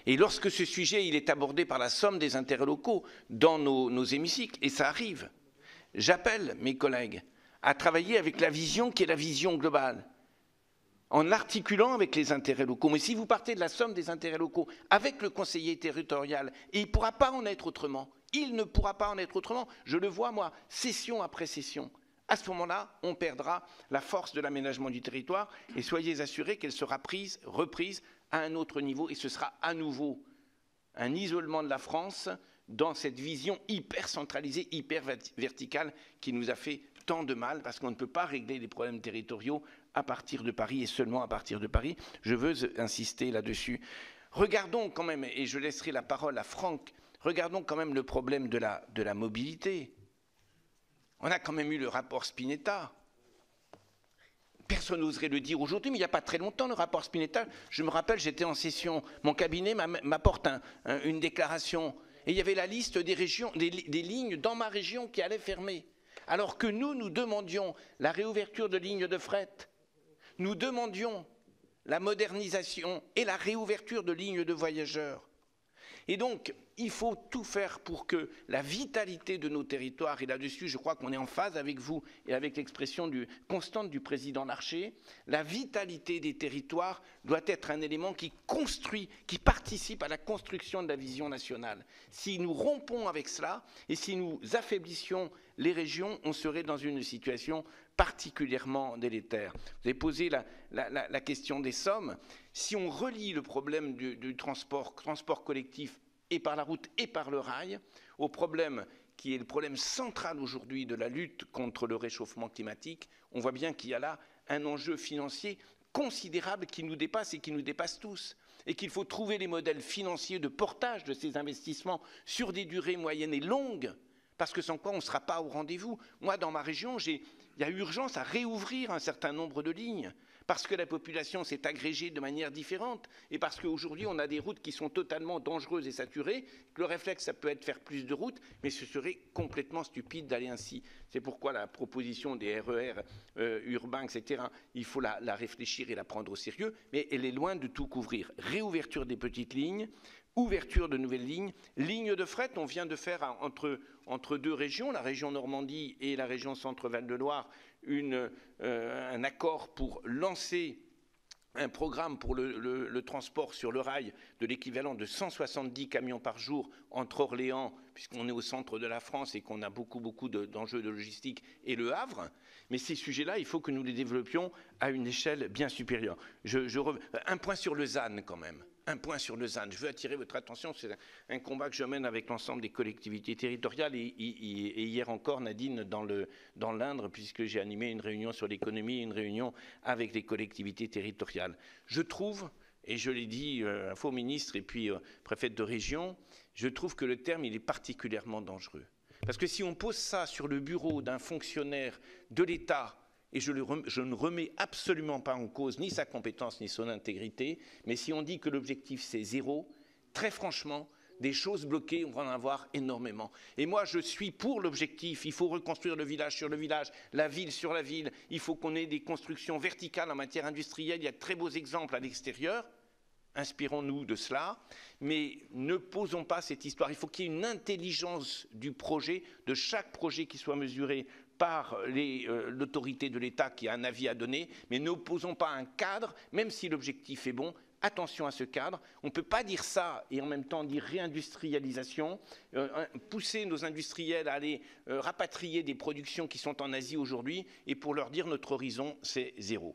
Speaker 6: Et lorsque ce sujet il est abordé par la somme des intérêts locaux dans nos hémicycles, et ça arrive, j'appelle mes collègues à travailler avec la vision qui est la vision globale. en l'articulant avec les intérêts locaux. Mais si vous partez de la somme des intérêts locaux avec le conseiller territorial, et il ne pourra pas en être autrement, il ne pourra pas en être autrement, je le vois moi, session après session. À ce moment-là, on perdra la force de l'aménagement du territoire et soyez assurés qu'elle sera reprise à un autre niveau et ce sera à nouveau un isolement de la France dans cette vision hyper centralisée, hyper verticale qui nous a fait tant de mal parce qu'on ne peut pas régler les problèmes territoriaux à partir de Paris et seulement à partir de Paris. Je veux insister là-dessus. Regardons quand même, et je laisserai la parole à Franck, regardons quand même le problème de la mobilité. On a quand même eu le rapport Spinetta. Personne n'oserait le dire aujourd'hui, mais il n'y a pas très longtemps, le rapport Spinetta, je me rappelle, j'étais en session, mon cabinet m'apporte une déclaration, et il y avait la liste des régions, des lignes dans ma région qui allaient fermer. Alors que nous demandions la réouverture de lignes de fret, nous demandions la modernisation et la réouverture de lignes de voyageurs. Et donc, il faut tout faire pour que la vitalité de nos territoires, et là-dessus, je crois qu'on est en phase avec vous et avec l'expression constante du président Larcher, la vitalité des territoires doit être un élément qui construit, qui participe à la construction de la vision nationale. Si nous rompons avec cela et si nous affaiblissions les régions, on serait dans une situation particulièrement délétère. Vous avez posé la question des sommes. Si on relie le problème du transport collectif et par la route et par le rail, au problème qui est le problème central aujourd'hui de la lutte contre le réchauffement climatique, on voit bien qu'il y a là un enjeu financier considérable qui nous dépasse et qui nous dépasse tous. Et qu'il faut trouver les modèles financiers de portage de ces investissements sur des durées moyennes et longues, parce que sans quoi on ne sera pas au rendez-vous. Moi, dans ma région, il y a urgence à réouvrir un certain nombre de lignes, parce que la population s'est agrégée de manière différente, et parce qu'aujourd'hui, on a des routes qui sont totalement dangereuses et saturées, que le réflexe, ça peut être faire plus de routes, mais ce serait complètement stupide d'aller ainsi. C'est pourquoi la proposition des RER urbains, etc., il faut la réfléchir et la prendre au sérieux, mais elle est loin de tout couvrir. Réouverture des petites lignes, ouverture de nouvelles lignes, lignes de fret, on vient de faire entre deux régions, la région Normandie et la région Centre-Val de Loire, un accord pour lancer un programme pour le transport sur le rail de l'équivalent de 170 camions par jour entre Orléans, puisqu'on est au centre de la France et qu'on a beaucoup d'enjeux de logistique, et Le Havre. Mais ces sujets-là, il faut que nous les développions à une échelle bien supérieure. Un point sur le ZAN quand même. Un point sur le ZAN. Je veux attirer votre attention, c'est un combat que je mène avec l'ensemble des collectivités territoriales et hier encore, Nadine, dans l'Indre, puisque j'ai animé une réunion sur l'économie et une réunion avec les collectivités territoriales. Je trouve, et je l'ai dit à faux ministre et puis préfète de région, je trouve que le terme il est particulièrement dangereux. Parce que si on pose ça sur le bureau d'un fonctionnaire de l'État, et je ne remets absolument pas en cause ni sa compétence ni son intégrité, mais si on dit que l'objectif c'est 0, très franchement, des choses bloquées, on va en avoir énormément. Et moi, je suis pour l'objectif. Il faut reconstruire le village sur le village, la ville sur la ville. Il faut qu'on ait des constructions verticales en matière industrielle. Il y a de très beaux exemples à l'extérieur. Inspirons-nous de cela, mais ne posons pas cette histoire. Il faut qu'il y ait une intelligence du projet, de chaque projet qui soit mesuré par l'autorité de l'État qui a un avis à donner, mais n'opposons pas un cadre, même si l'objectif est bon. Attention à ce cadre. On ne peut pas dire ça et en même temps dire réindustrialisation, pousser nos industriels à aller rapatrier des productions qui sont en Asie aujourd'hui et pour leur dire notre horizon, c'est 0.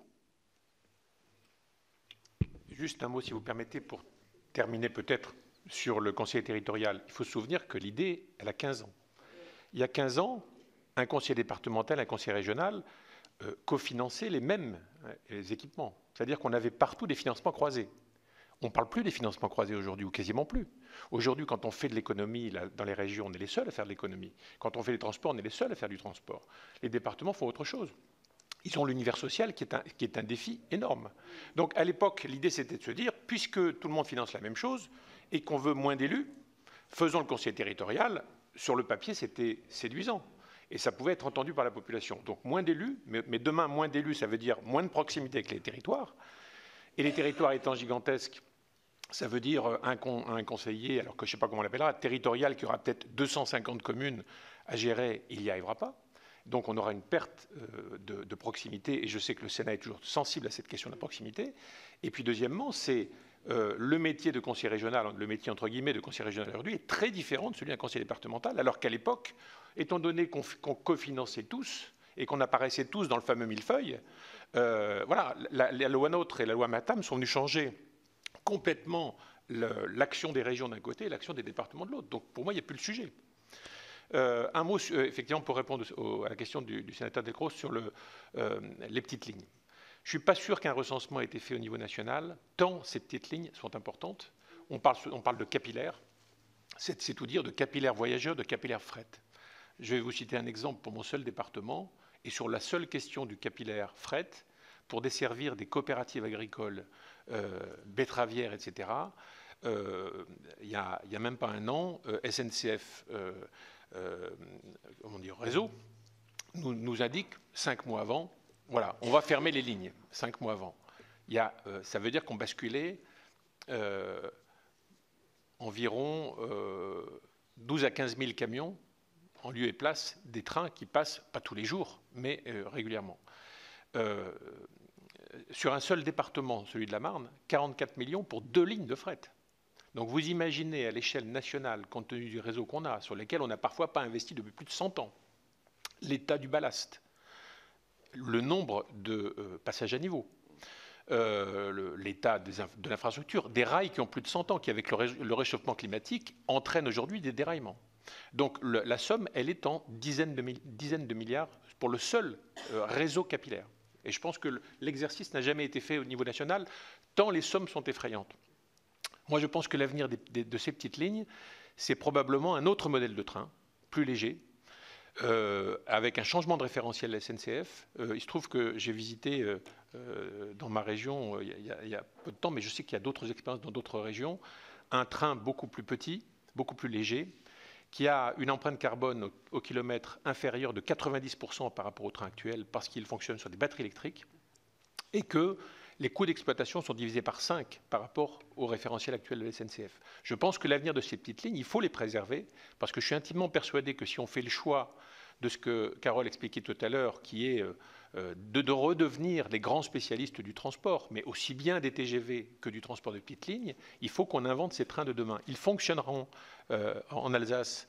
Speaker 7: Juste un mot, si vous permettez, pour terminer peut-être sur le conseiller territorial. Il faut se souvenir que l'idée, elle a 15 ans. Il y a 15 ans, un conseiller départemental, un conseiller régional cofinançaient les mêmes les équipements. C'est-à-dire qu'on avait partout des financements croisés. On ne parle plus des financements croisés aujourd'hui, ou quasiment plus. Aujourd'hui, quand on fait de l'économie dans les régions, on est les seuls à faire de l'économie. Quand on fait des transports, on est les seuls à faire du transport. Les départements font autre chose. Ils ont l'univers social qui est un défi énorme. Donc à l'époque, l'idée c'était de se dire, puisque tout le monde finance la même chose et qu'on veut moins d'élus, faisons le conseiller territorial. Sur le papier, c'était séduisant. Et ça pouvait être entendu par la population. Donc moins d'élus, mais demain, moins d'élus, ça veut dire moins de proximité avec les territoires. Et les territoires étant gigantesques, ça veut dire un conseiller, alors que je ne sais pas comment on l'appellera, territorial, qui aura peut-être 250 communes à gérer, il n'y arrivera pas. Donc on aura une perte de proximité, et je sais que le Sénat est toujours sensible à cette question de la proximité. Et puis deuxièmement, c'est le métier de conseiller régional, le métier entre guillemets de conseiller régional aujourd'hui est très différent de celui d'un conseiller départemental, alors qu'à l'époque, étant donné qu'on cofinançait tous et qu'on apparaissait tous dans le fameux millefeuille, voilà, la loi NOTRe et la loi MATAM sont venues changer complètement l'action des régions d'un côté et l'action des départements de l'autre. Donc pour moi, il n'y a plus le sujet. Un mot, effectivement, pour répondre à la question du sénateur Delcros sur les petites lignes. Je ne suis pas sûr qu'un recensement ait été fait au niveau national, tant ces petites lignes sont importantes. On parle de capillaires, c'est tout dire, de capillaires voyageurs, de capillaires fret. Je vais vous citer un exemple pour mon seul département, et sur la seule question du capillaire fret, pour desservir des coopératives agricoles, betteravières, etc., il n'y a même pas un an, SNCF Réseau nous indique 5 mois avant, voilà, on va fermer les lignes 5 mois avant. Ça veut dire qu'on basculait environ 12 à 15 000 camions en lieu et place des trains qui passent, pas tous les jours, mais régulièrement. Sur un seul département, celui de la Marne, 44 millions pour 2 lignes de fret. Donc vous imaginez à l'échelle nationale, compte tenu du réseau qu'on a, sur lesquels on n'a parfois pas investi depuis plus de 100 ans, l'état du ballast, le nombre de passages à niveau, l'état de l'infrastructure, des rails qui ont plus de 100 ans, qui avec le réchauffement climatique entraînent aujourd'hui des déraillements. Donc la somme, elle est en dizaines de milliards pour le seul réseau capillaire. Et je pense que l'exercice n'a jamais été fait au niveau national, tant les sommes sont effrayantes. Moi, je pense que l'avenir de ces petites lignes, c'est probablement un autre modèle de train, plus léger, avec un changement de référentiel de la SNCF. Il se trouve que j'ai visité dans ma région il y a peu de temps, mais je sais qu'il y a d'autres expériences dans d'autres régions, un train beaucoup plus petit, beaucoup plus léger, qui a une empreinte carbone au kilomètre inférieure de 90% par rapport au train actuel, parce qu'il fonctionne sur des batteries électriques, et que les coûts d'exploitation sont divisés par 5 par rapport au référentiel actuel de la SNCF. Je pense que l'avenir de ces petites lignes, il faut les préserver, parce que je suis intimement persuadé que si on fait le choix de ce que Carole expliquait tout à l'heure, qui est de redevenir les grands spécialistes du transport, mais aussi bien des TGV que du transport de petites lignes, il faut qu'on invente ces trains de demain. Ils fonctionneront en Alsace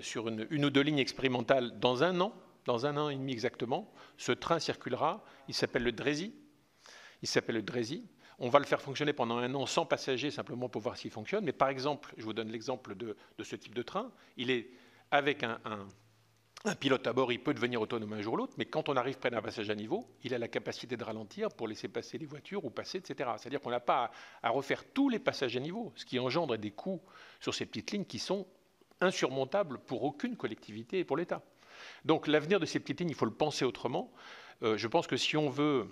Speaker 7: sur une ou deux lignes expérimentales dans un an et demi exactement. Ce train circulera, il s'appelle le Drési. On va le faire fonctionner pendant un an sans passagers, simplement pour voir s'il fonctionne. Mais par exemple, je vous donne l'exemple de ce type de train. Il est avec un pilote à bord, il peut devenir autonome un jour ou l'autre, mais quand on arrive près d'un passage à niveau, il a la capacité de ralentir pour laisser passer les voitures ou passer, etc. C'est-à-dire qu'on n'a pas à refaire tous les passages à niveau, ce qui engendre des coûts sur ces petites lignes qui sont insurmontables pour aucune collectivité et pour l'État. Donc l'avenir de ces petites lignes, il faut le penser autrement. Je pense que si on veut,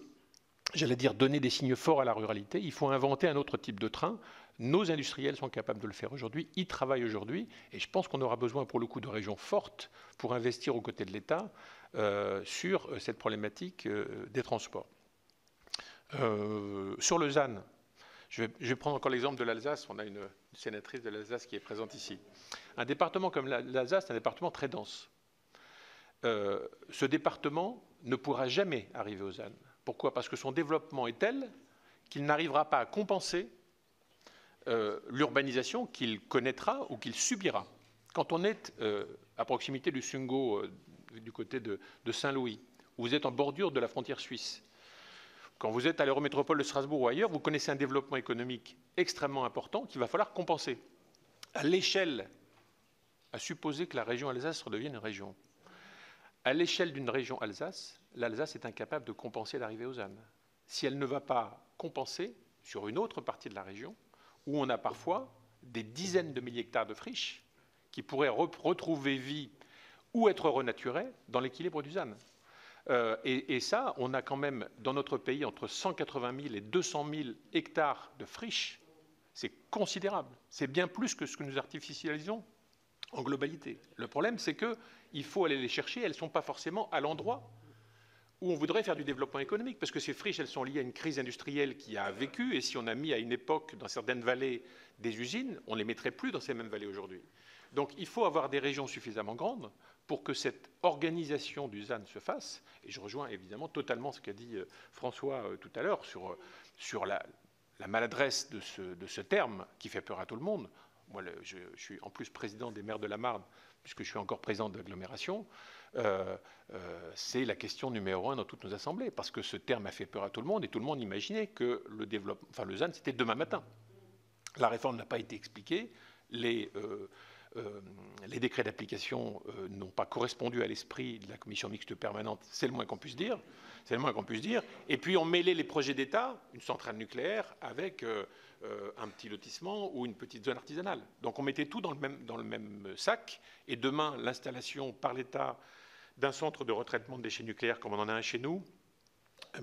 Speaker 7: j'allais dire, donner des signes forts à la ruralité, il faut inventer un autre type de train. Nos industriels sont capables de le faire aujourd'hui, ils travaillent aujourd'hui, et je pense qu'on aura besoin pour le coup de régions fortes pour investir aux côtés de l'État sur cette problématique des transports. Sur le ZAN, je vais prendre encore l'exemple de l'Alsace. On a une sénatrice de l'Alsace qui est présente ici. Un département comme l'Alsace, c'est un département très dense. Ce département ne pourra jamais arriver au ZAN. Pourquoi ? Parce que son développement est tel qu'il n'arrivera pas à compenser l'urbanisation qu'il connaîtra ou qu'il subira. Quand on est à proximité du Sungo, du côté de Saint-Louis, où vous êtes en bordure de la frontière suisse, quand vous êtes à l'Eurométropole de Strasbourg ou ailleurs, vous connaissez un développement économique extrêmement important qu'il va falloir compenser. À l'échelle, à supposer que la région Alsace redevienne une région, à l'échelle d'une région Alsace, l'Alsace est incapable de compenser l'arrivée aux ZAN. Si elle ne va pas compenser sur une autre partie de la région, où on a parfois des dizaines de milliers d'hectares de friches qui pourraient retrouver vie ou être renaturées dans l'équilibre du ZAN. Et ça, on a quand même dans notre pays entre 180 000 et 200 000 hectares de friches. C'est considérable. C'est bien plus que ce que nous artificialisons en globalité. Le problème, c'est qu'il faut aller les chercher. Elles ne sont pas forcément à l'endroit où on voudrait faire du développement économique, parce que ces friches, elles sont liées à une crise industrielle qui a vécu, et si on a mis à une époque, dans certaines vallées, des usines, on ne les mettrait plus dans ces mêmes vallées aujourd'hui. Donc il faut avoir des régions suffisamment grandes pour que cette organisation du ZAN se fasse, et je rejoins évidemment totalement ce qu'a dit François tout à l'heure sur la maladresse de ce terme qui fait peur à tout le monde. Moi, je suis en plus président des maires de la Marne, puisque je suis encore président de l'agglomération. C'est la question numéro 1 dans toutes nos assemblées, parce que ce terme a fait peur à tout le monde, et tout le monde imaginait que le ZAN, c'était demain matin. La réforme n'a pas été expliquée, les décrets d'application n'ont pas correspondu à l'esprit de la commission mixte permanente, c'est le moins qu'on puisse dire. C'est le moins qu'on puisse dire. Et puis on mêlait les projets d'État, une centrale nucléaire, avec un petit lotissement ou une petite zone artisanale. Donc on mettait tout dans le même sac. Et demain, l'installation par l'État d'un centre de retraitement de déchets nucléaires, comme on en a un chez nous,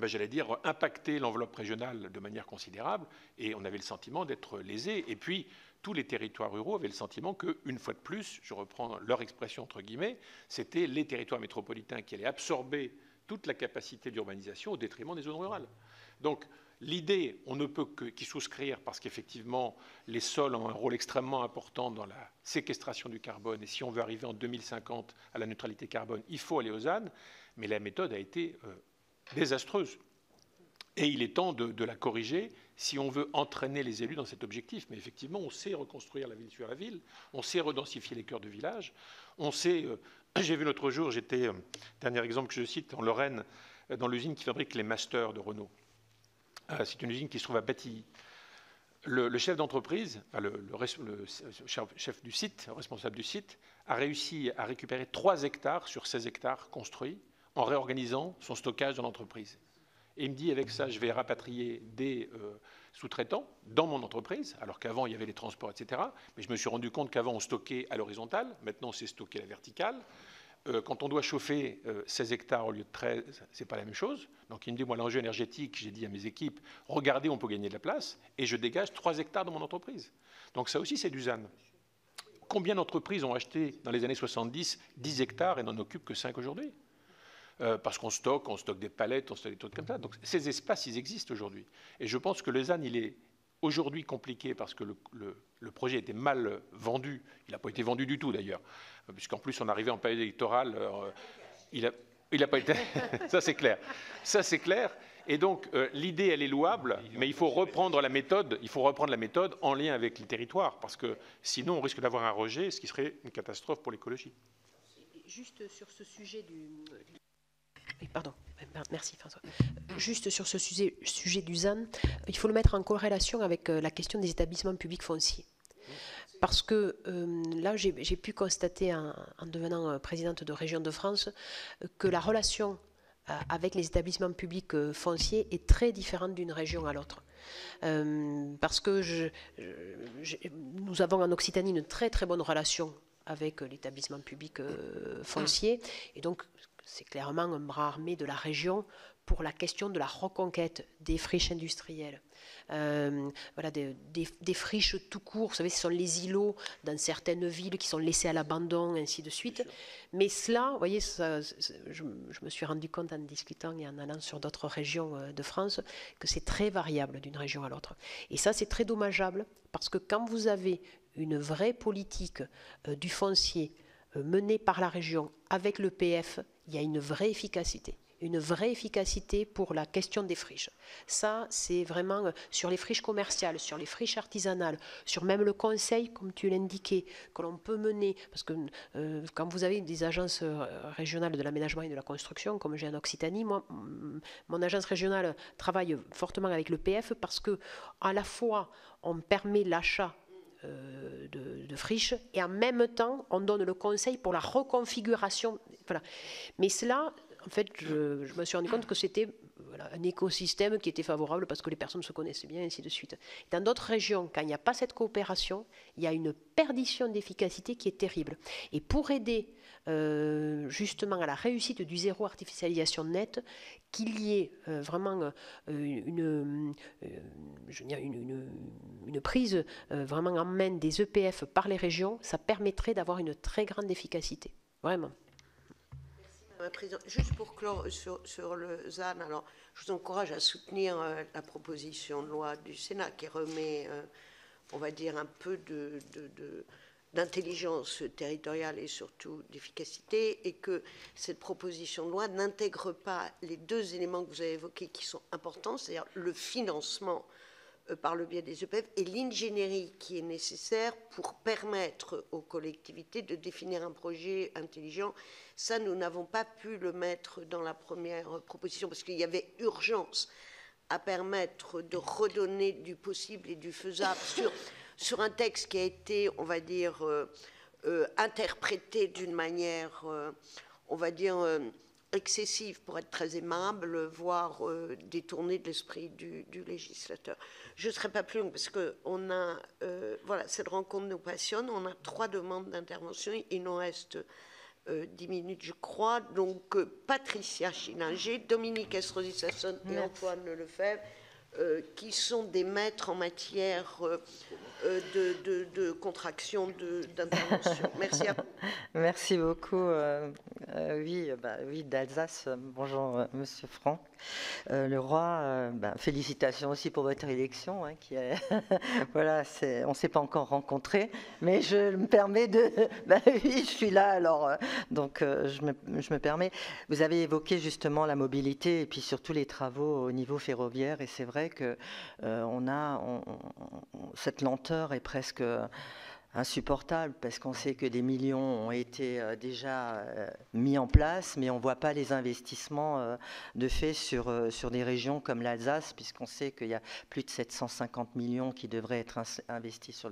Speaker 7: j'allais dire, impacter l'enveloppe régionale de manière considérable. Et on avait le sentiment d'être lésé. Et puis, tous les territoires ruraux avaient le sentiment qu'une fois de plus, je reprends leur expression entre guillemets, c'était les territoires métropolitains qui allaient absorber toute la capacité d'urbanisation au détriment des zones rurales. Donc, l'idée, on ne peut qu'y souscrire parce qu'effectivement, les sols ont un rôle extrêmement important dans la séquestration du carbone. Et si on veut arriver en 2050 à la neutralité carbone, il faut aller aux ZAN. Mais la méthode a été désastreuse. Et il est temps de la corriger si on veut entraîner les élus dans cet objectif. Mais effectivement, on sait reconstruire la ville sur la ville, on sait redensifier les cœurs de village, on sait... J'ai vu l'autre jour, dernier exemple que je cite, en Lorraine, dans l'usine qui fabrique les Masters de Renault. C'est une usine qui se trouve à Bâtilly. Le chef d'entreprise, le chef du site, le responsable du site, a réussi à récupérer 3 hectares sur 16 hectares construits en réorganisant son stockage dans l'entreprise. Et il me dit, avec ça, je vais rapatrier des sous-traitants dans mon entreprise, alors qu'avant, il y avait les transports, etc. Mais je me suis rendu compte qu'avant, on stockait à l'horizontale. Maintenant, c'est stocké à la verticale. Quand on doit chauffer 16 hectares au lieu de 13, ce n'est pas la même chose. Donc, il me dit, moi, l'enjeu énergétique, j'ai dit à mes équipes, regardez, on peut gagner de la place. Et je dégage 3 hectares dans mon entreprise. Donc, ça aussi, c'est du ZAN. Combien d'entreprises ont acheté, dans les années 70, 10 hectares et n'en occupent que 5 aujourd'hui ? Parce qu'on stocke des palettes, on stocke des trucs comme ça. Donc ces espaces, ils existent aujourd'hui. Et je pense que le ZAN, il est aujourd'hui compliqué parce que le projet était mal vendu. Il n'a pas été vendu du tout d'ailleurs, puisqu'en plus on arrivait en période électorale. Il n'a pas été... Ça c'est clair. Ça c'est clair. Et donc l'idée, elle est louable, mais il faut reprendre la méthode. Il faut reprendre la méthode en lien avec les territoires, parce que sinon on risque d'avoir un rejet, ce qui serait une catastrophe pour l'écologie.
Speaker 2: Juste sur ce sujet du... Pardon, merci François. Juste sur ce sujet du ZAN, il faut le mettre en corrélation avec la question des établissements publics fonciers. Parce que là, j'ai pu constater en devenant présidente de Région de France que la relation avec les établissements publics fonciers est très différente d'une région à l'autre. Parce que nous avons en Occitanie une très très bonne relation avec l'établissement public foncier, et donc c'est clairement un bras armé de la région pour la question de la reconquête des friches industrielles. Voilà, des friches tout court, vous savez, ce sont les îlots dans certaines villes qui sont laissés à l'abandon, ainsi de suite. Mais cela, vous voyez, je me suis rendu compte en discutant et en allant sur d'autres régions de France que c'est très variable d'une région à l'autre. Et ça, c'est très dommageable, parce que quand vous avez une vraie politique du foncier menée par la région avec l'EPF, il y a une vraie efficacité pour la question des friches. Ça, c'est vraiment sur les friches commerciales, sur les friches artisanales, sur même le conseil, comme tu l'indiquais, que l'on peut mener, parce que quand vous avez des agences régionales de l'aménagement et de la construction, comme j'ai en Occitanie, moi, mon agence régionale travaille fortement avec l'EPF parce que à la fois, on permet l'achat de friches, et en même temps on donne le conseil pour la reconfiguration. Voilà. Mais cela, en fait, je me suis rendu compte que c'était un écosystème qui était favorable parce que les personnes se connaissaient bien, et ainsi de suite. Dans d'autres régions, quand il n'y a pas cette coopération, il y a une perdition d'efficacité qui est terrible. Et pour aider justement à la réussite du zéro artificialisation nette, qu'il y ait vraiment une prise vraiment en main des EPF par les régions, ça permettrait d'avoir une très grande efficacité. Vraiment.
Speaker 1: Juste pour clore sur le ZAN, alors je vous encourage à soutenir la proposition de loi du Sénat qui remet, on va dire, un peu d'intelligence territoriale et surtout d'efficacité, et que cette proposition de loi n'intègre pas les deux éléments que vous avez évoqués qui sont importants, c'est-à-dire le financement par le biais des EPF et l'ingénierie qui est nécessaire pour permettre aux collectivités de définir un projet intelligent. Ça, nous n'avons pas pu le mettre dans la première proposition parce qu'il y avait urgence à permettre de redonner du possible et du faisable sur un texte qui a été, on va dire, interprété d'une manière, on va dire, excessive pour être très aimable, voire détournée de l'esprit du législateur. Je ne serai pas plus longue parce que voilà, cette rencontre nous passionne. On a 3 demandes d'intervention. Il nous reste 10 minutes, je crois. Donc, Patricia Schillinger, Dominique Estrosi Sassone et Antoine Lefebvre, qui sont des maîtres en matière de contraction d'intervention. Merci à vous.
Speaker 8: Merci beaucoup. Oui, d'Alsace. Bonjour, Monsieur Franck. Le roi, félicitations aussi pour votre élection, hein, qui est voilà, on ne s'est pas encore rencontrés, mais je me permets de... oui, je suis là, alors, donc je me permets. Vous avez évoqué justement la mobilité et puis surtout les travaux au niveau ferroviaire, et c'est vrai que cette lenteur est presque insupportable parce qu'on sait que des millions ont été déjà mis en place, mais on ne voit pas les investissements de fait sur des régions comme l'Alsace, puisqu'on sait qu'il y a plus de 750 millions qui devraient être investis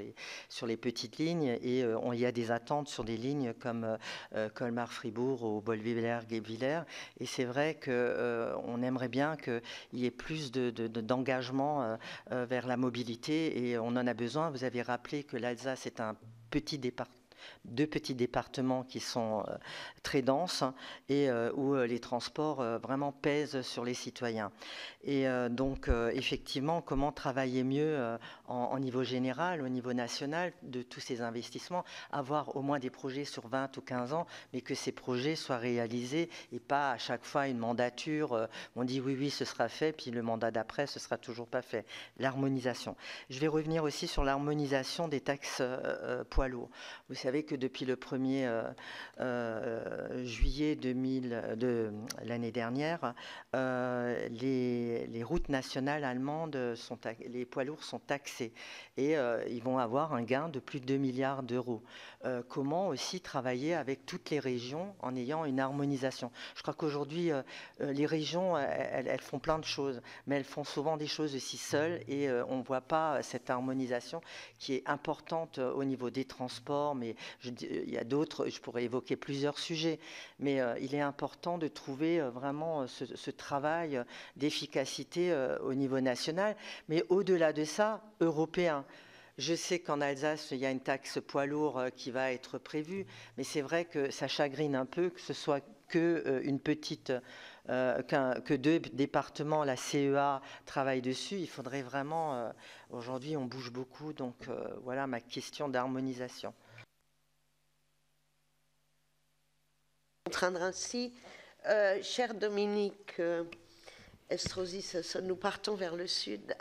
Speaker 8: sur les petites lignes, et il y a des attentes sur des lignes comme Colmar-Fribourg ou Bolvillers-Guebwiller, et c'est vrai qu'on aimerait bien qu'il y ait plus d'engagement vers la mobilité, et on en a besoin. Vous avez rappelé que l'Alsace est un deux petits départements qui sont très denses et où les transports vraiment pèsent sur les citoyens. Et donc, effectivement, comment travailler mieux en niveau général, au niveau national, de tous ces investissements, avoir au moins des projets sur 20 ou 15 ans, mais que ces projets soient réalisés et pas à chaque fois une mandature, on dit oui, ce sera fait, puis le mandat d'après, ce sera toujours pas fait. L'harmonisation. Je vais revenir aussi sur l'harmonisation des taxes poids lourds. Vous savez que depuis le 1er juillet de l'année dernière, les routes nationales allemandes, les poids lourds sont taxés et ils vont avoir un gain de plus de 2 milliards d'euros. Comment aussi travailler avec toutes les régions en ayant une harmonisation? Je crois qu'aujourd'hui, les régions, elles font plein de choses, mais elles font souvent des choses aussi seules et on ne voit pas cette harmonisation qui est importante au niveau des transports, mais il y a d'autres, je pourrais évoquer plusieurs sujets, mais il est important de trouver vraiment ce travail d'efficacité au niveau national, mais au-delà de ça, européen. Je sais qu'en Alsace, il y a une taxe poids lourd qui va être prévue, mais c'est vrai que ça chagrine un peu que ce soit que que 2 départements, la CEA, travaillent dessus. Il faudrait vraiment, aujourd'hui on bouge beaucoup, donc voilà ma question d'harmonisation.
Speaker 1: Contraindre ainsi, cher Dominique Estrosi Sassone, nous partons vers le sud.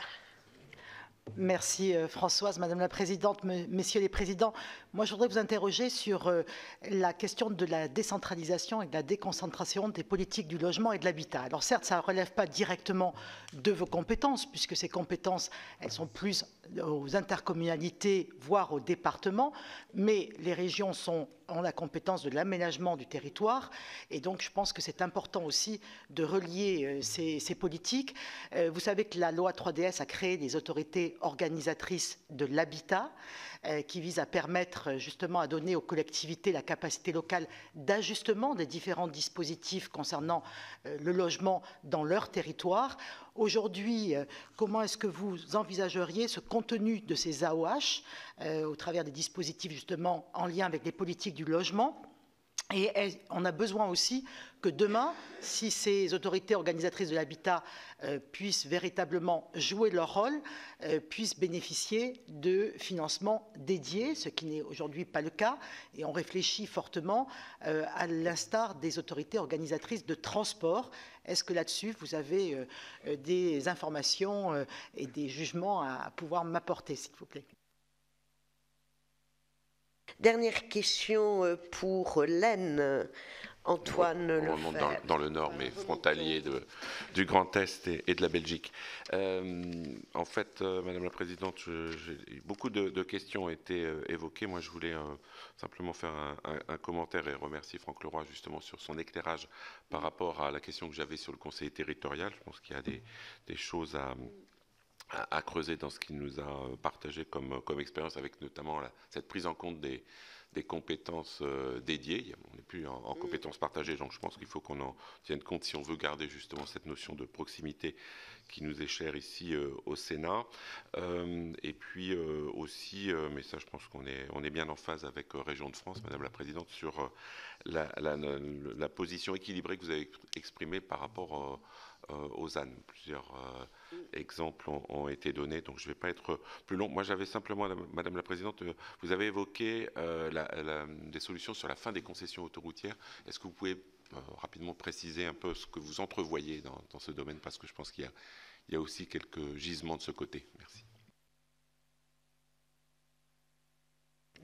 Speaker 9: Merci Françoise, Madame la Présidente, Messieurs les Présidents. Moi, je voudrais vous interroger sur la question de la décentralisation et de la déconcentration des politiques du logement et de l'habitat. Alors certes, ça ne relève pas directement de vos compétences, puisque ces compétences, elles sont plus aux intercommunalités, voire aux départements, mais les régions ont la compétence de l'aménagement du territoire, et donc je pense que c'est important aussi de relier ces politiques. Vous savez que la loi 3DS a créé des autorités organisatrices de l'habitat, qui vise à permettre justement à donner aux collectivités la capacité locale d'ajustement des différents dispositifs concernant le logement dans leur territoire. Aujourd'hui, comment est-ce que vous envisageriez ce contenu de ces AOH au travers des dispositifs justement en lien avec les politiques du logement? Et on a besoin aussi que demain, si ces autorités organisatrices de l'habitat puissent véritablement jouer leur rôle, puissent bénéficier de financements dédiés, ce qui n'est aujourd'hui pas le cas. Et on réfléchit fortement à l'instar des autorités organisatrices de transport. Est-ce que là-dessus, vous avez des informations et des jugements à pouvoir m'apporter, s'il vous plaît?
Speaker 1: Dernière question pour l'Aisne. Antoine
Speaker 10: On remonte dans le nord, mais frontalier du Grand Est et de la Belgique. En fait, Madame la Présidente, beaucoup de questions ont été évoquées. Moi, je voulais simplement faire un commentaire et remercier Franck Leroy justement sur son éclairage par rapport à la question que j'avais sur le conseiller territorial. Je pense qu'il y a des choses à creuser dans ce qu'il nous a partagé comme expérience, avec notamment cette prise en compte des compétences dédiées. On n'est plus en compétences partagées, donc je pense qu'il faut qu'on en tienne compte si on veut garder justement cette notion de proximité qui nous est chère ici au Sénat. Et puis aussi, mais ça je pense qu'on est bien en phase avec Région de France, Madame la Présidente, sur la position équilibrée que vous avez exprimée par rapport aux ânes. Plusieurs exemples ont été donnés, donc je ne vais pas être plus long. Moi, j'avais simplement, Madame la Présidente, vous avez évoqué des solutions sur la fin des concessions autoroutières. Est-ce que vous pouvez rapidement préciser un peu ce que vous entrevoyez dans ce domaine, parce que je pense qu'il y a aussi quelques gisements de ce côté. Merci.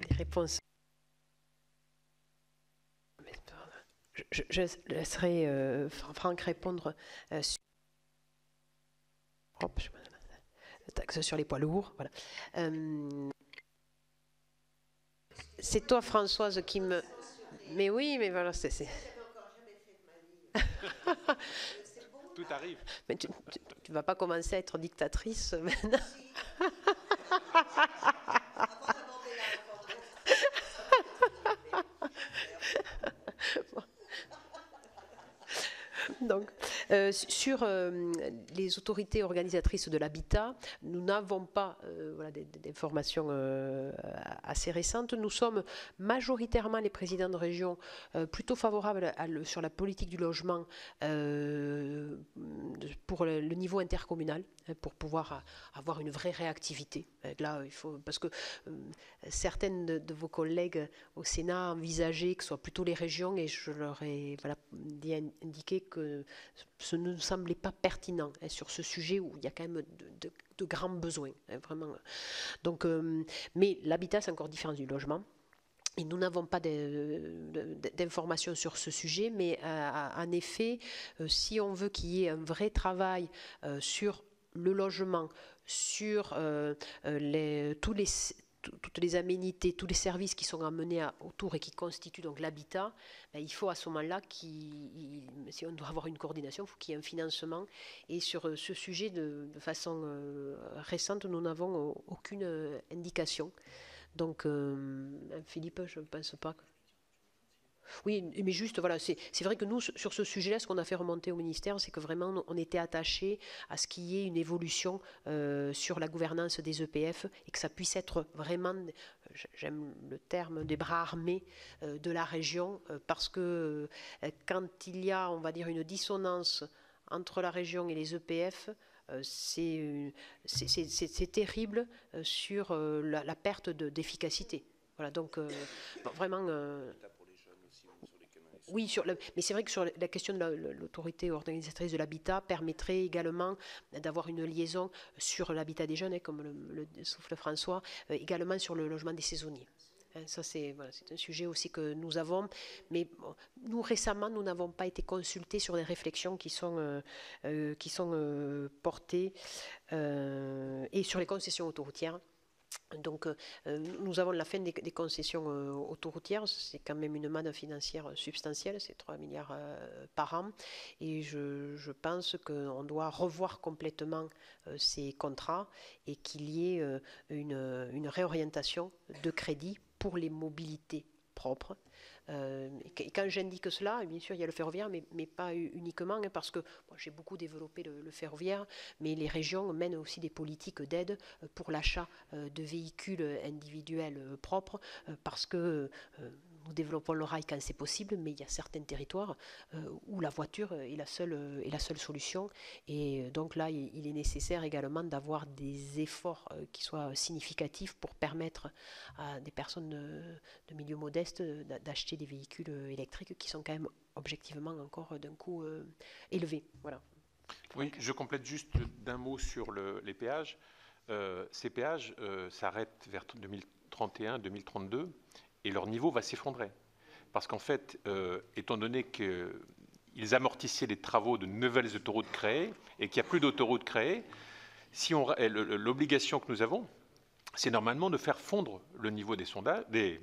Speaker 2: Les réponses. Je laisserai Franck répondre sur taxe sur les poids lourds. Voilà. C'est toi, Françoise, qui me... Mais oui, mais voilà, c'est...
Speaker 7: Tout arrive.
Speaker 2: Mais tu ne vas pas commencer à être dictatrice maintenant. Donc, sur les autorités organisatrices de l'habitat, nous n'avons pas voilà, d'informations assez récentes. Nous sommes majoritairement, les présidents de région, plutôt favorables sur la politique du logement pour le niveau intercommunal, pour pouvoir avoir une vraie réactivité. Là, il faut, parce que certaines de vos collègues au Sénat envisageaient que ce soit plutôt les régions, et je leur ai indiqué que ce ne nous semblait pas pertinent sur ce sujet où il y a quand même de grands besoins, vraiment. Donc, mais l'habitat, c'est encore différent du logement. Et nous n'avons pas d'informations sur ce sujet, mais en effet, si on veut qu'il y ait un vrai travail sur le logement, sur toutes les aménités, tous les services qui sont amenés autour et qui constituent donc l'habitat, il faut à ce moment-là, si on doit avoir une coordination, il faut qu'il y ait un financement. Et sur ce sujet, de façon récente, nous n'avons aucune indication. Donc, Philippe, je ne pense pas que... Oui, mais juste, voilà, c'est vrai que nous, sur ce sujet-là, ce qu'on a fait remonter au ministère, c'est que vraiment, on était attachés à ce qu'il y ait une évolution sur la gouvernance des EPF et que ça puisse être vraiment, j'aime le terme, des bras armés de la région, parce que quand il y a, on va dire, une dissonance entre la région et les EPF, c'est terrible sur la perte d'efficacité. Voilà, donc vraiment... Oui, mais c'est vrai que sur la question de l'autorité organisatrice de l'habitat permettrait également d'avoir une liaison sur l'habitat des jeunes, comme le souffle François, également sur le logement des saisonniers. Ça, c'est un sujet aussi que nous avons, mais nous, récemment, nous n'avons pas été consultés sur des réflexions qui sont portées et sur les concessions autoroutières. Donc, nous avons la fin des concessions autoroutières, c'est quand même une manne financière substantielle, c'est 3 milliards par an, et je pense qu'on doit revoir complètement ces contrats et qu'il y ait une réorientation de crédit pour les mobilités propres. Et quand j'indique cela, bien sûr, il y a le ferroviaire, mais pas uniquement, parce que j'ai beaucoup développé le ferroviaire, mais les régions mènent aussi des politiques d'aide pour l'achat de véhicules individuels propres, parce que nous développons le rail quand c'est possible, mais il y a certains territoires où la voiture est la seule solution. Et donc là, il est nécessaire également d'avoir des efforts qui soient significatifs pour permettre à des personnes de milieu modeste d'acheter des véhicules électriques qui sont quand même objectivement encore d'un coût élevé. Voilà.
Speaker 7: Oui, je complète juste d'un mot sur les péages. Ces péages s'arrêtent vers 2031-2032. et leur niveau va s'effondrer. Parce qu'en fait, étant donné qu'ils amortissaient les travaux de nouvelles autoroutes créées et qu'il n'y a plus d'autoroutes créées, l'obligation que nous avons, c'est normalement de faire fondre le niveau des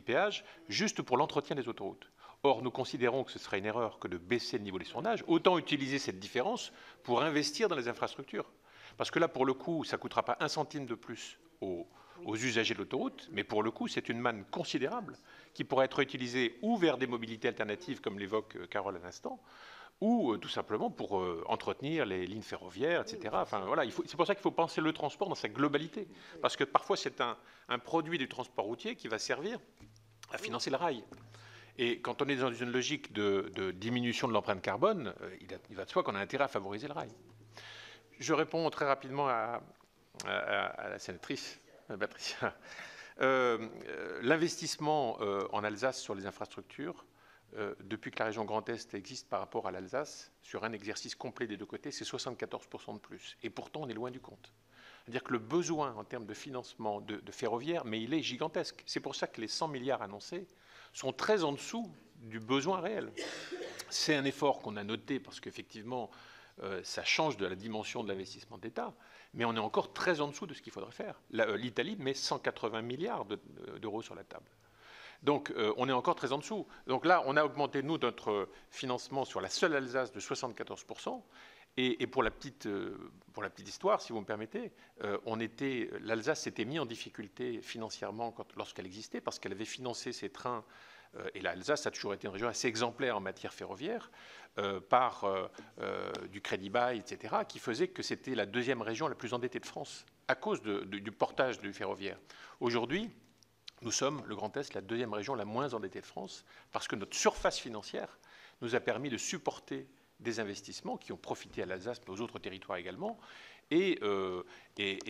Speaker 7: péages juste pour l'entretien des autoroutes. Or, nous considérons que ce serait une erreur que de baisser le niveau des sondages. Autant utiliser cette différence pour investir dans les infrastructures. Parce que là, pour le coup, ça ne coûtera pas un centime de plus aux usagers de l'autoroute, mais pour le coup, c'est une manne considérable qui pourrait être utilisée ou vers des mobilités alternatives, comme l'évoque Carole à l'instant, ou tout simplement pour entretenir les lignes ferroviaires, etc. Enfin, voilà, c'est pour ça qu'il faut penser le transport dans sa globalité. Parce que parfois, c'est un produit du transport routier qui va servir à financer le rail. Et quand on est dans une logique de diminution de l'empreinte carbone, il va de soi qu'on a intérêt à favoriser le rail. Je réponds très rapidement à la sénatrice Patricia. L'investissement en Alsace sur les infrastructures, depuis que la région Grand Est existe par rapport à l'Alsace, sur un exercice complet des deux côtés, c'est 74% de plus. Et pourtant, on est loin du compte. C'est-à-dire que le besoin en termes de financement de ferroviaire, mais il est gigantesque. C'est pour ça que les 100 milliards annoncés sont très en dessous du besoin réel. C'est un effort qu'on a noté parce qu'effectivement, ça change de la dimension de l'investissement d'État, mais on est encore très en dessous de ce qu'il faudrait faire. L'Italie met 180 milliards d'euros sur la table. Donc, on est encore très en dessous. Donc là, on a augmenté, nous, notre financement sur la seule Alsace de 74%. Et pour la petite histoire, si vous me permettez, l'Alsace s'était mise en difficulté financièrement lorsqu'elle existait, parce qu'elle avait financé ses trains, et l'Alsace a toujours été une région assez exemplaire en matière ferroviaire, par du crédit bail, etc., qui faisait que c'était la deuxième région la plus endettée de France, à cause du portage du ferroviaire. Aujourd'hui, nous sommes, le Grand Est, la deuxième région la moins endettée de France, parce que notre surface financière nous a permis de supporter des investissements qui ont profité à l'Alsace, mais aux autres territoires également. Et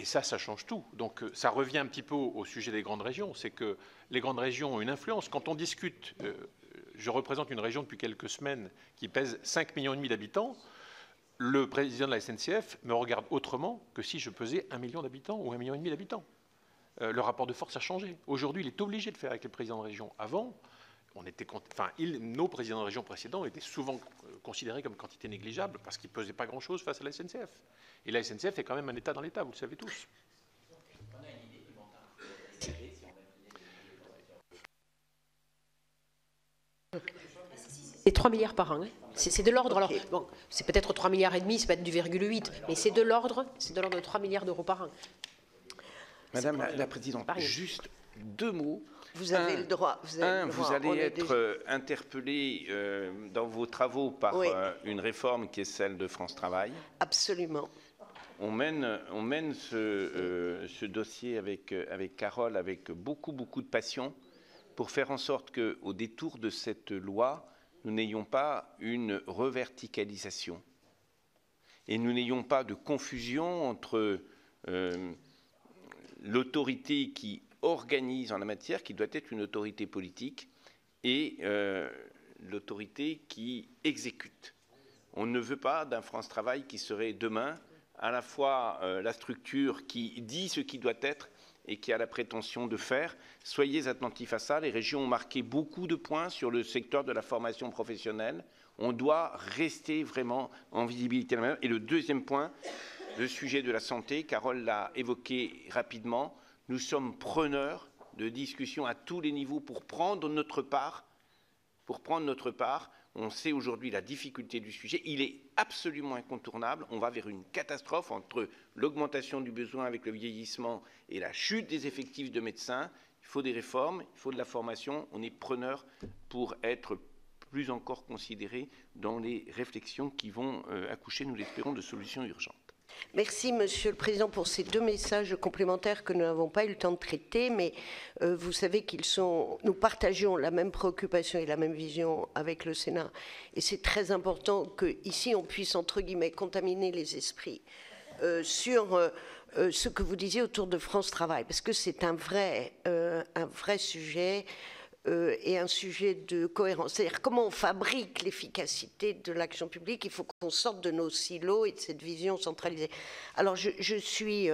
Speaker 7: ça change tout. Donc ça revient un petit peu au sujet des grandes régions. C'est que les grandes régions ont une influence. Quand on discute, je représente une région depuis quelques semaines qui pèse 5,5 millions d'habitants. Le président de la SNCF me regarde autrement que si je pesais 1 million d'habitants ou 1,5 million d'habitants. Le rapport de force a changé. Aujourd'hui, il est obligé de faire avec les présidents de région. Avant, nos présidents de région précédents étaient souvent considérés comme quantité négligeable parce qu'ils ne pesaient pas grand-chose face à la SNCF. Et la SNCF est quand même un État dans l'État, vous le savez tous.
Speaker 2: C'est 3 milliards par an. Hein. C'est de l'ordre. Okay. Alors, bon, c'est peut-être 3,5 milliards, c'est peut-être du 0,8, mais c'est de l'ordre de 3 milliards d'euros par an.
Speaker 6: Madame la Présidente, juste 2 mots.
Speaker 1: Vous avez le droit.
Speaker 6: Vous allez être interpellé dans vos travaux par une réforme qui est celle de France Travail.
Speaker 1: Absolument.
Speaker 6: On mène ce dossier avec Carole avec beaucoup de passion pour faire en sorte qu'au détour de cette loi, nous n'ayons pas une reverticalisation et nous n'ayons pas de confusion entre l'autorité qui organise en la matière, qui doit être une autorité politique, et l'autorité qui exécute. On ne veut pas d'un France Travail qui serait demain à la fois la structure qui dit ce qui doit être et qui a la prétention de faire. Soyez attentifs à ça. Les régions ont marqué beaucoup de points sur le secteur de la formation professionnelle. On doit rester vraiment en visibilité. Et le deuxième point, le sujet de la santé, Carole l'a évoqué rapidement. Nous sommes preneurs de discussions à tous les niveaux pour prendre notre part. On sait aujourd'hui la difficulté du sujet. Il est absolument incontournable. On va vers une catastrophe entre l'augmentation du besoin avec le vieillissement et la chute des effectifs de médecins. Il faut des réformes, il faut de la formation. On est preneurs pour être plus encore considérés dans les réflexions qui vont accoucher, nous l'espérons, de solutions urgentes.
Speaker 1: Merci, Monsieur le Président, pour ces 2 messages complémentaires que nous n'avons pas eu le temps de traiter, mais vous savez nous partageons la même préoccupation et la même vision avec le Sénat, et c'est très important qu'ici on puisse, entre guillemets, contaminer les esprits sur ce que vous disiez autour de France Travail, parce que c'est un vrai sujet. et un sujet de cohérence. C'est-à-dire comment on fabrique l'efficacité de l'action publique. Il faut qu'on sorte de nos silos et de cette vision centralisée. Alors je suis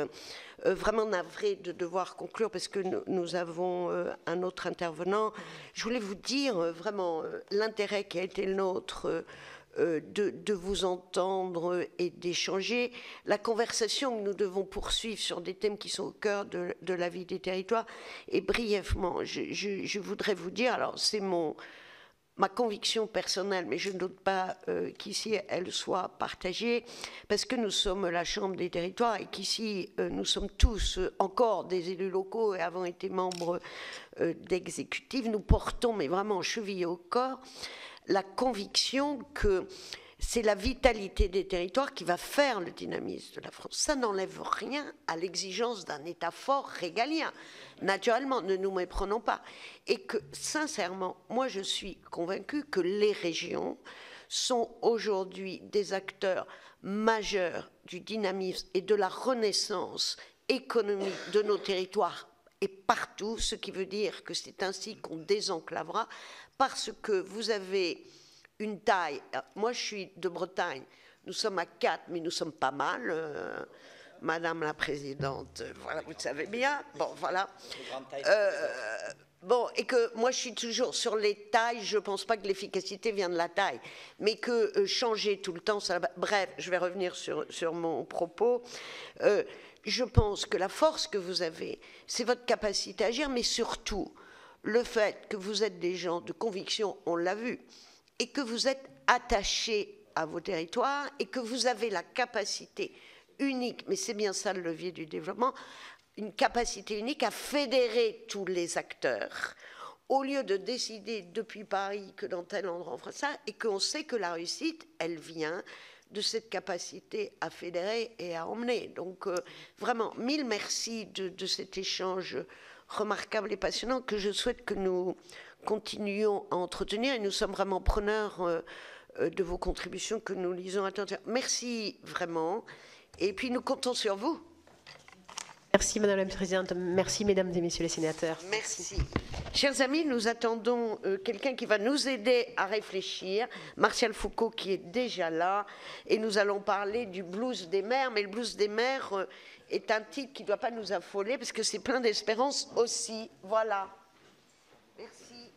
Speaker 1: vraiment navrée de devoir conclure parce que nous avons un autre intervenant. Je voulais vous dire vraiment l'intérêt qui a été le nôtre de vous entendre et d'échanger. La conversation que nous devons poursuivre sur des thèmes qui sont au cœur de la vie des territoires. Et brièvement, je voudrais vous dire, alors c'est ma conviction personnelle, mais je ne doute pas qu'ici elle soit partagée, parce que nous sommes la Chambre des territoires et qu'ici nous sommes tous encore des élus locaux et avons été membres d'exécutifs. Nous portons, mais vraiment chevillés au corps, la conviction que c'est la vitalité des territoires qui va faire le dynamisme de la France. Ça n'enlève rien à l'exigence d'un État fort régalien. Naturellement, ne nous méprenons pas. Et que, sincèrement, moi je suis convaincue que les régions sont aujourd'hui des acteurs majeurs du dynamisme et de la renaissance économique de nos territoires et partout, ce qui veut dire que c'est ainsi qu'on désenclavera, parce que vous avez une taille. Moi, je suis de Bretagne. Nous sommes à 4, mais nous sommes pas mal. Madame la Présidente, voilà, vous le savez bien. Bon, voilà. Bon, et que moi, je suis toujours sur les tailles. Je ne pense pas que l'efficacité vient de la taille, mais que changer tout le temps, ça... Bref, je vais revenir sur mon propos. Je pense que la force que vous avez, c'est votre capacité à agir, mais surtout le fait que vous êtes des gens de conviction, on l'a vu, et que vous êtes attachés à vos territoires et que vous avez la capacité unique, mais c'est bien ça le levier du développement, une capacité unique à fédérer tous les acteurs, au lieu de décider depuis Paris que dans tel endroit on fera ça, et qu'on sait que la réussite, elle vient de cette capacité à fédérer et à emmener. Donc vraiment, mille merci de cet échange remarquable et passionnant que je souhaite que nous continuions à entretenir, et nous sommes vraiment preneurs de vos contributions que nous lisons attentivement. Merci vraiment, et puis nous comptons sur vous.
Speaker 2: Merci Madame la Présidente, merci Mesdames et Messieurs les sénateurs.
Speaker 1: Merci. Chers amis, nous attendons quelqu'un qui va nous aider à réfléchir, Martial Foucault qui est déjà là, et nous allons parler du blues des mers, mais le blues des mers est un titre qui ne doit pas nous affoler parce que c'est plein d'espérance aussi. Voilà. Merci.